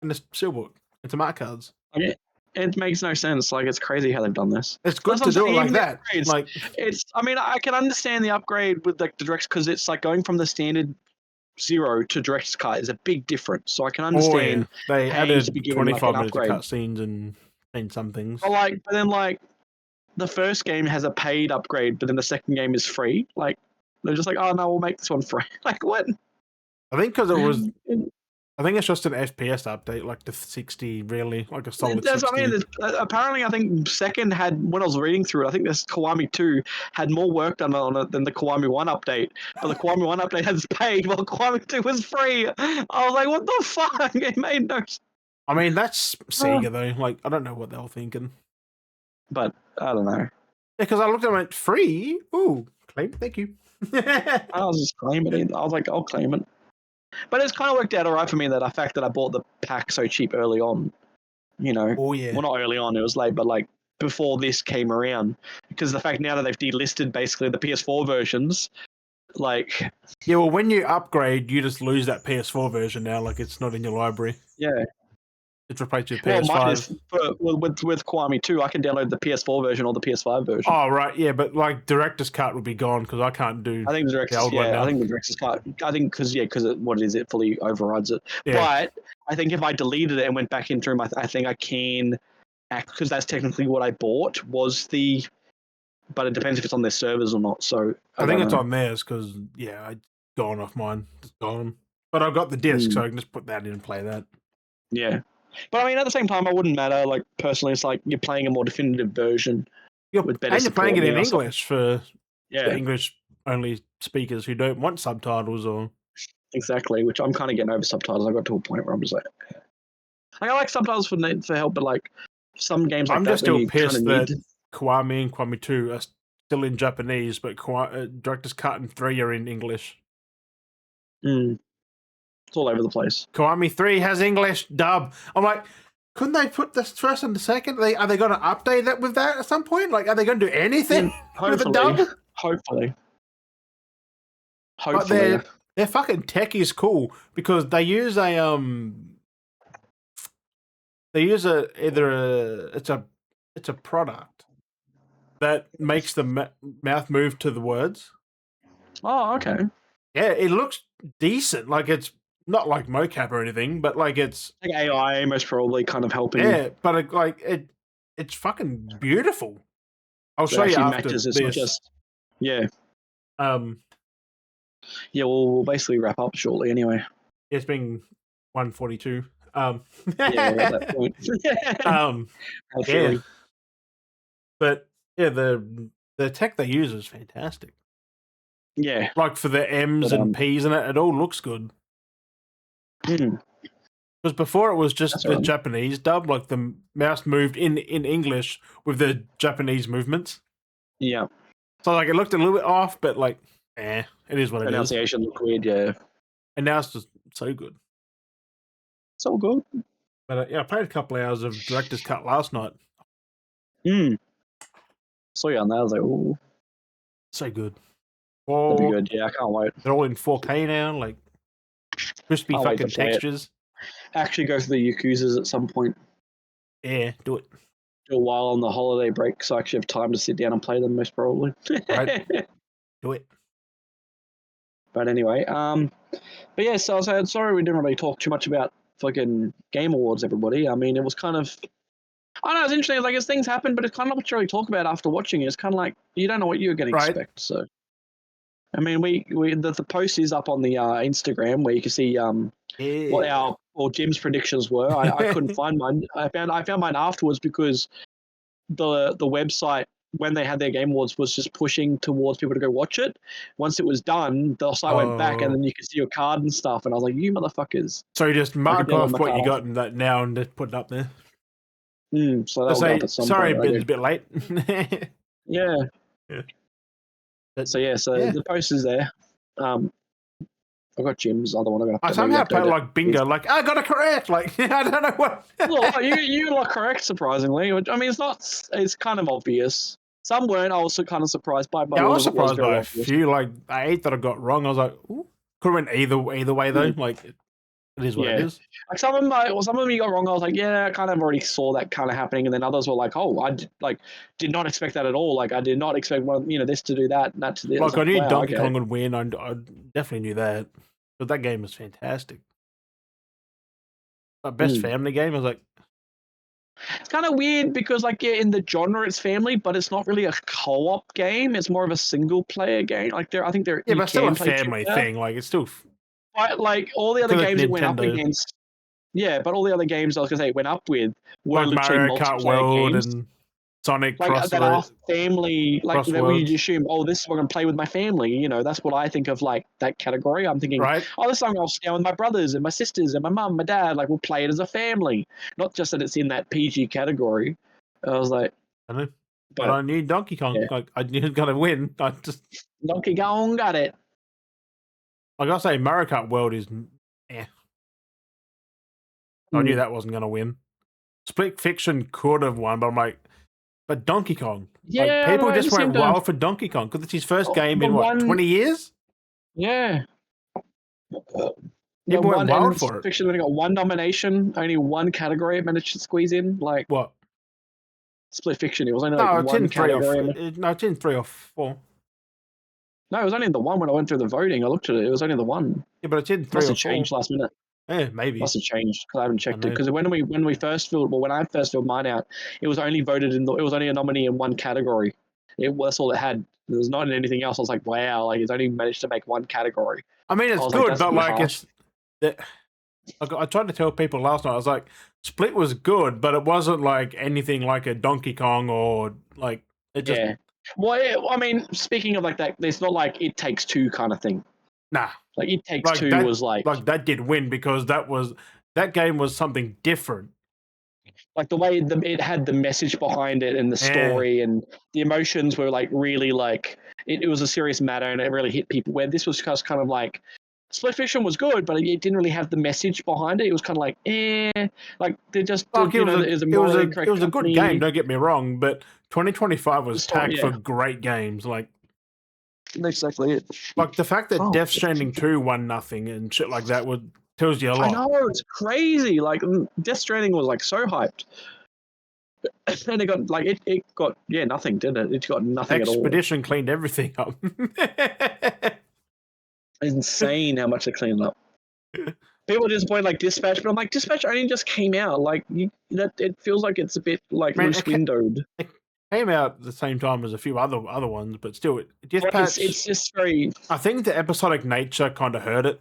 And a steelbook. And some art cards. I mean, it makes no sense. Like, it's crazy how they've done this. It's good to do it like that. Like, I mean, I can understand the upgrade with like the direct because it's like going from the standard 0 to director's cut is a big difference. So I can understand. They added 25 like, minutes of cutscenes and some things. But then the first game has a paid upgrade, but then the second game is free. Like, they're just like, oh no, we'll make this one free. Like, what? I think because it was. I think it's just an FPS update, like the 60, really, like a solid 60. I mean, apparently, I think second had, when I was reading through it, I think this Kiwami 2 had more work done on it than the Kiwami 1 update. But the Kiwami 1 update has paid, while Kiwami 2 was free. I was like, what the fuck? It made no sense. I mean, that's Sega, though. Like, I don't know what they were thinking. But, I don't know. Yeah, because I looked at it and went, free? Ooh, claim, thank you. I was just claiming it. I was like, I'll claim it. But it's kind of worked out all right for me, that the fact that I bought the pack so cheap early on, you know. Oh, yeah. Well, not early on, it was late, but like before this came around. Because the fact now that they've delisted basically the PS4 versions, like... Yeah, well, when you upgrade, you just lose that PS4 version now, like it's not in your library. Yeah. It's replaced with PS5. Well, mine is, with Kiwami 2, I can download the PS4 version or the PS5 version. Oh, right, yeah, but like Director's Cut would be gone because I can't do I think the old one now. I think the Director's Cut, because it fully overrides it. Yeah. But I think if I deleted it and went back into them, I think I can, because that's technically what I bought, but it depends if it's on their servers or not. So I think it's on theirs because, I'd gone off mine. It's gone. But I've got the disc, so I can just put that in and play that. Yeah. But I mean, at the same time, I wouldn't matter. Like, personally, it's like you're playing a more definitive version. With better and you're playing it in English for English-only speakers who don't want subtitles or... Exactly, which I'm kind of getting over subtitles. I got to a point where I'm just like... I like subtitles for help, but like some games like I'm just still pissed that Kiwami and Kiwami 2 are still in Japanese, but Director's Cut and 3 are in English. It's all over the place. Kiwami 3 has English dub. I'm like, couldn't they put the first and the second? Are they going to update that with that at some point? Like, are they going to do anything with the dub? Hopefully. But their fucking tech is cool because they use it's a product that makes the mouth move to the words. Oh, okay. Yeah, it looks decent. Like, it's not like mocap or anything, but like it's like AI most probably kind of helping. Yeah, but it's fucking beautiful. I'll show you after this. It's not just, yeah. Yeah, we'll basically wrap up shortly anyway. It's been 1:42. Yeah, at that point. Yeah. But yeah, the tech they use is fantastic. Yeah. Like for the M's and P's in it all looks good. Because before it was just the Japanese dub, like the mouse moved in English with the Japanese movements. Yeah. So like it looked a little bit off, but like, it is what it is. Pronunciation looked weird, yeah. And now it's just so good. So good. But I played a couple hours of Director's Cut last night. Saw you on that. I was like, ooh. So good. That'd be good. Yeah, I can't wait. They're all in 4K now, like crispy fucking textures. Actually go through the Yakuzas at some point. Yeah, do it. Do a while on the holiday break so I actually have time to sit down and play them most probably. Right. Do it. But anyway, but yeah, so I was sorry we didn't really talk too much about fucking Game Awards, everybody. I mean, it was kind of, I don't know, it's interesting. Like, as things happen, but it's kind of not really talk about after watching it. It's kind of like, you don't know what you're going to expect. So, I mean, the post is up on the Instagram where you can see what Jim's predictions were. I couldn't find mine. I found mine afterwards because the website when they had their Game Awards was just pushing towards people to go watch it. Once it was done, the site went back, and then you could see your card and stuff. And I was like, "You motherfuckers!" So you just mark off what you got in that now and just put it up there. So that'll go up at some sorry, point. Ben's a bit late. Yeah. So the poster's there. I've got Jim's other one. I somehow play like bingo. Like I got it correct. Like I don't know what. Well, you got correct surprisingly. I mean, it's not. It's kind of obvious. Some weren't. I was kind of surprised by. But yeah, I was surprised by a few. Like 8 that I got wrong. I was like, ooh. Could have went either way though. Like it is what it is. Like some of them you got wrong. I was like, yeah, I kind of already saw that kind of happening. And then others were like, oh, I did not expect that at all. Like I did not expect this to do that, and that to this. Like I knew Donkey Kong would win. I definitely knew that. But that game was fantastic. My best family game. I was like, it's kind of weird because in the genre it's family, but it's not really a co-op game. It's more of a single player game. Like I think they're but still a family thing. Like it's still. But like all the other games it went up against. Yeah, but all the other games I was gonna say it went up with were like Mario Kart World games. And Sonic that are family, like that we assume, this is what I'm gonna play with my family. That's what I think of like that category. I'm thinking, this time I'll sit down with my brothers and my sisters and my mum, my dad. Like we'll play it as a family, not just that it's in that PG category. I was like, I know, but I need Donkey Kong. Yeah. Like I knew gonna win. I just Donkey Kong got it. Like I say, Mario Kart World is, I knew that wasn't gonna win. Split Fiction could have won, but I'm like. But Donkey Kong. Yeah, like, people just went wild for Donkey Kong because it's his first game in 20 years? Yeah. People went wild for it. Fiction only got one nomination, only one category it managed to squeeze in. Like what? Split Fiction. It was only like one category. It's in 3 or 4. No, it was only the one when I went through the voting. I looked at it. It was only the one. Yeah, but it's in 3 or 4. Must have changed last minute. Yeah, maybe. Must have changed because I haven't checked it. Because when I first filled mine out, it was only voted it was only a nominee in one category. That's all it had. There was not in anything else. I was like, wow, like it's only managed to make one category. I mean, it's good, but like it's. I tried to tell people last night. I was like, Split was good, but it wasn't like anything like a Donkey Kong or like it just. Yeah. Well, I mean, speaking of like that, it's not like It Takes Two kind of thing. Nah. Like It Takes Two was like that did win because that game was something different. Like the way it had the message behind it and the story and the emotions were like really like it was a serious matter and it really hit people. Where this was just kind of like Split Fiction was good, but it didn't really have the message behind it. It was kind of like like they just it was a good game. Don't get me wrong, but 2025 was tagged for great games like. Exactly it. Like the fact that Death Stranding 2 won nothing and shit like that tells you a lot. I know, it's crazy. Like Death Stranding was like so hyped. And it got like it got nothing, didn't it? It got nothing at all. Expedition cleaned everything up. It's insane how much they cleaned up. People are disappointed like Dispatch, but I'm like, Dispatch only just came out. Like it feels like it's a bit like loose windowed. Came out at the same time as a few other ones, but still, Dispatch. It's just very. I think the episodic nature kind of hurt it.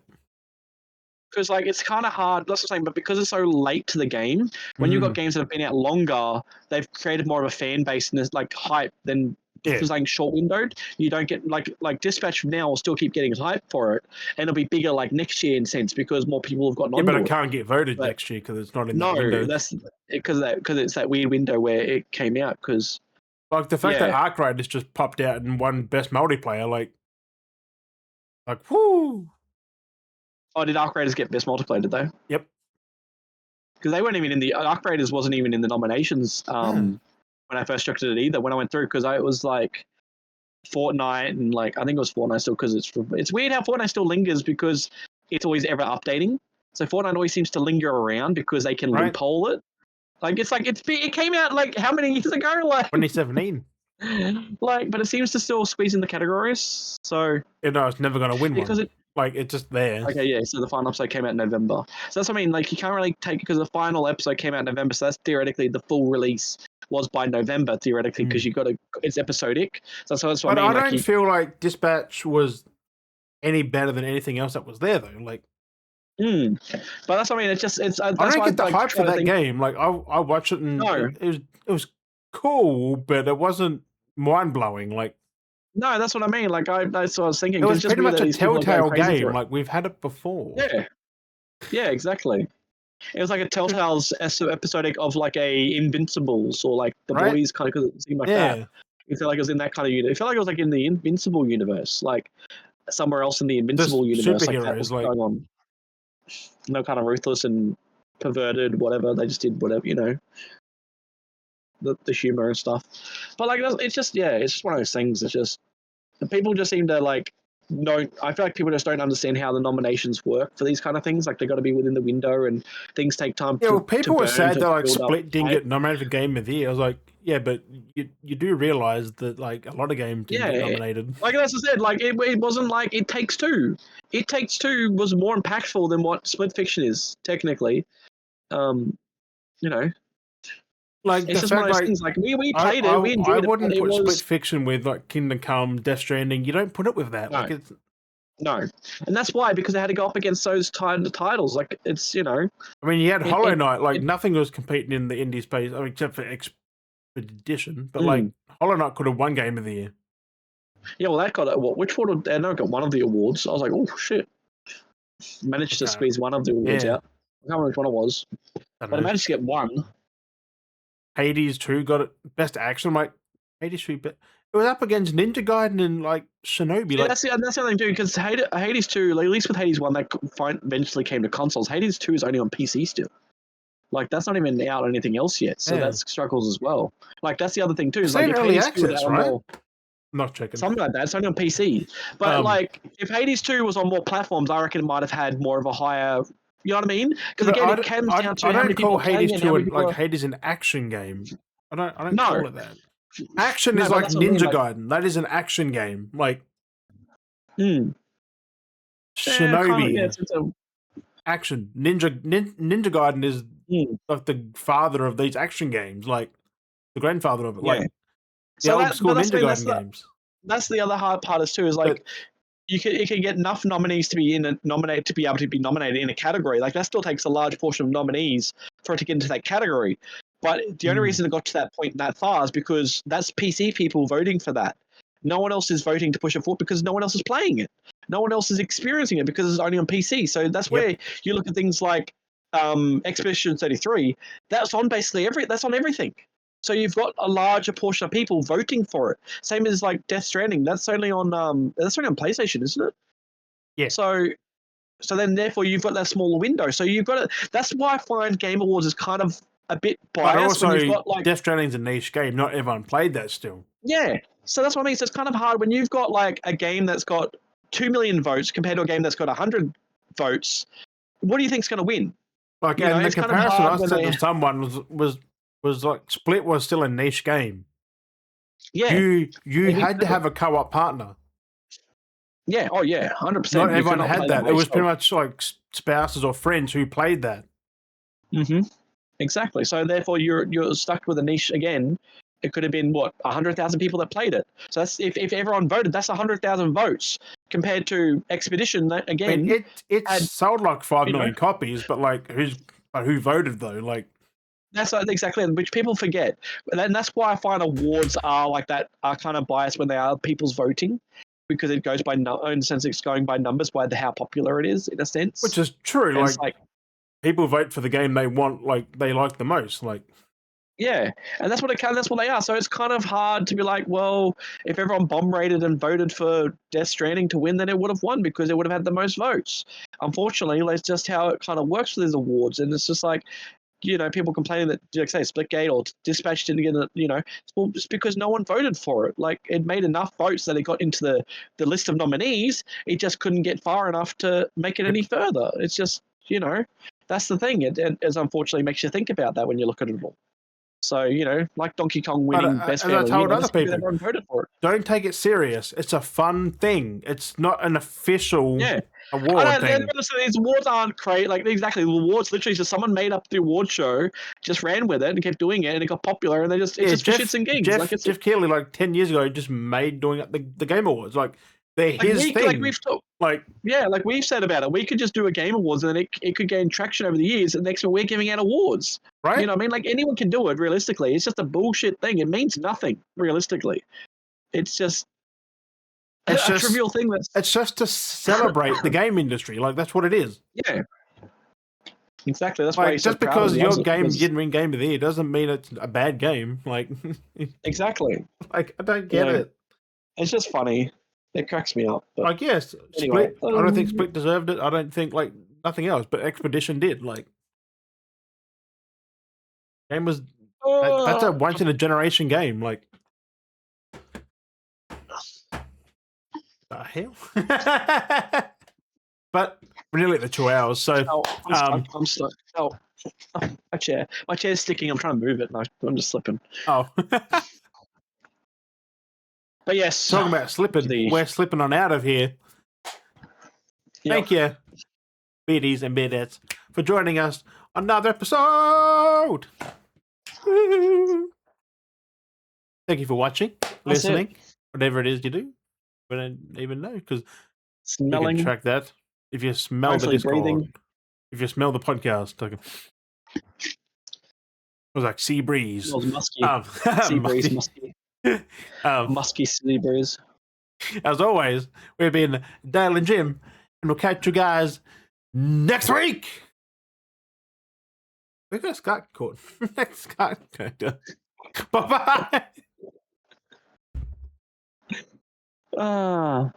Because like it's kind of hard. That's what I'm saying. But because it's so late to the game, when you've got games that have been out longer, they've created more of a fan base and there's like hype than because like short windowed. You don't get like Dispatch now will still keep getting hype for it, and it'll be bigger like next year in a sense because more people have gotten on. But it can't get voted next year because it's not in that window. No, that's because it's that weird window where it came out because. Like the fact that Arc Raiders just popped out and won best multiplayer, like whoo! Oh, did Arc Raiders get best multiplayer? Did they? Yep. Because they weren't even in the Arc Raiders wasn't even in the nominations when I first checked it either. When I went through, because it was like Fortnite and like I think it was Fortnite still because it's weird how Fortnite still lingers because it's always ever updating. So Fortnite always seems to linger around because they can loophole it. Like it came out like how many years ago? Like 2017. Like, but it seems to still squeeze in the categories. So it's never going to win because one. It's just there. Okay, yeah. So the final episode came out in November. So that's what I mean. Like you can't really take because the final episode came out in November. So that's theoretically the full release was by November theoretically because it's episodic. So that's what I mean. I don't feel like Dispatch was any better than anything else that was there though. Like. But that's what I mean. It's. I don't get the hype for that game. Like I watched it and it was cool, but it wasn't mind blowing. Like, no, that's what I mean. Like that's what I was thinking. it 'Cause was it's just pretty weird much that a these people are going Telltale crazy for game. it. Like, we've had it before. Yeah, yeah, exactly. It was like a Telltale's episodic of like a Invincibles or like the Right? Boys kind of, because it seemed like that. Yeah. It felt like it was in that kind of universe. It felt like it was like in the Invincible universe, like somewhere else in the Invincible Just universe, like that was superheroes. Like, going on. No kind of ruthless and perverted, whatever. They just did whatever, the humor and stuff. But like, it's just it's just one of those things. It's just people just seem to like I feel like people just don't understand how the nominations work for these kind of things. Like they got to be within the window, and things take time yeah, well, to people were burn, sad to that like build up. Split didn't Right? get nominated for Game of the Year. I was like, yeah, but you do realize that like a lot of games didn't get nominated. Like as I said, like it wasn't like It Takes Two. It Takes Two was more impactful than what Split Fiction is technically. You know, Like it's the just one fact, of those like things. Like we played it, we I enjoyed it, but wouldn't it put Split was Fiction with like Kingdom Come, Death Stranding. You don't put it with that. no, Like it's no, and that's why, because they had to go up against those titles. Like it's I mean, you had it, Hollow it, Knight. Like it nothing was competing in the indie space, I mean, except for Expedition. But like Hollow Knight could have won Game of the Year. yeah, well, that got what? Which one? They never got one of the awards. I was like, oh shit, managed to squeeze one of the awards out. I can't remember which one it was, but I managed to get one. Hades 2 got it. Best action. Like Hades 2, but it was up against Ninja Gaiden and like Shinobi. Yeah, like that's the other thing too, because Hades 2, like, at least with Hades 1, that eventually came to consoles. Hades 2 is only on PC still. Like that's not even out on anything else yet, so that struggles as well. Like that's the other thing too. Is like if early Hades 2 was access, out on right? more, Not checking. something like that. It's only on PC. But like if Hades 2 was on more platforms, I reckon it might have had more of a higher. You know what I mean? Because again, it comes down to how many people Hades playing and how many people. like Hades an action game. I don't No. call it that. Action No, is but like that's what I mean, Ninja like- Gaiden. That is an action game. Like Hmm. Shinobi. Yeah, it's a, Action. Ninja Gaiden is Hmm. like the father of these action games. Like the grandfather of it. Yeah. Like the So old school Ninja Gaiden games. That's the other hard part is too, is like you can get enough nominees to be nominated to be able to be nominated in a category. Like that still takes a large portion of nominees for it to get into that category. But the only reason it got to that point that far is because that's PC people voting for that. No one else is voting to push it forward because no one else is playing it. No one else is experiencing it because it's only on PC. So that's where you look at things like Expedition 33. That's on basically that's on everything. So you've got a larger portion of people voting for it. Same as like Death Stranding. That's only on PlayStation, isn't it? Yeah. So then therefore you've got that smaller window. So you've got it. That's why I find Game Awards is kind of a bit biased. But also, when you've got like Death Stranding's a niche game. Not everyone played that still. Yeah. So that's what I mean. So it's kind of hard when you've got like a game that's got 2 million votes compared to a game that's got 100 votes. What do you think's going to win? Like, and the comparison I said to someone was like Split was still a niche game. Yeah. You had to have a co-op partner. Yeah. Oh yeah. 100%. Not everyone had that. It was pretty much like spouses or friends who played that. Mm-hmm. Exactly. So therefore, you're stuck with a niche again. It could have been 100,000 people that played it. So that's if everyone voted, that's 100,000 votes compared to Expedition. That again, I mean, it sold like 5 million copies, but like who voted though? Like that's exactly which people forget, and that's why I find awards are like that are kind of biased when they are people's voting, because it goes by in a sense it's going by numbers by how popular it is in a sense. Which is true. Like people vote for the game they want, like they like the most. Like yeah, and that's what they are. So it's kind of hard to be like, well, if everyone bomb rated and voted for Death Stranding to win, then it would have won because it would have had the most votes. Unfortunately, that's just how it kind of works for these awards, and it's just like, people complaining that, like say, Splitgate or Dispatch didn't get it, well, it's because no one voted for it. Like it made enough votes that it got into the list of nominees. It just couldn't get far enough to make it any further. It's just, that's the thing. It unfortunately makes you think about that when you look at it all. So, like Donkey Kong winning Best Family, as I told other people, everyone voted for it. Don't take it serious. It's a fun thing. It's not an official award thing. These awards aren't great. Like exactly, the awards literally just someone made up the award show, just ran with it and kept doing it, and it got popular, and it's just for shits and gigs. Jeff Keighley, like 10 years ago, just made doing the Game Awards. Like they're his thing. Like we've said about it, we could just do a Game Awards and then it could gain traction over the years. And next one, we're giving out awards. Right? You know what I mean? Like anyone can do it. Realistically, it's just a bullshit thing. It means nothing. Realistically, it's just a trivial thing. It's just to celebrate the game industry. Like that's what it is. Yeah. Exactly. That's like, why just because your game didn't win Game of the Year doesn't mean it's a bad game. Like exactly. Like I don't get it. It's just funny. It cracks me up. Like yes, anyway, Split. I don't think Split deserved it. I don't think like nothing else, but Expedition did. Like game was that's a once in a generation game. Like the hell. But we're nearly at the 2 hours, so I'm stuck. Oh, my chair's sticking. I'm trying to move it, and I'm just slipping. Oh. But yes, talking about slipping, we're slipping on out of here. Thank you, Beardies and Beardettes, for joining us on another episode. Woo. Thank you for watching, listening, whatever it is you do. We don't even know because we can track that. If you smell the Discord, breathing. If you smell the podcast, like it was like sea breeze. It was musky. Sea breeze, musky. Musky sea breeze. As always, we've been Dale and Jim, and we'll catch you guys next week. We got Scott caught. Next Scott. Bye bye.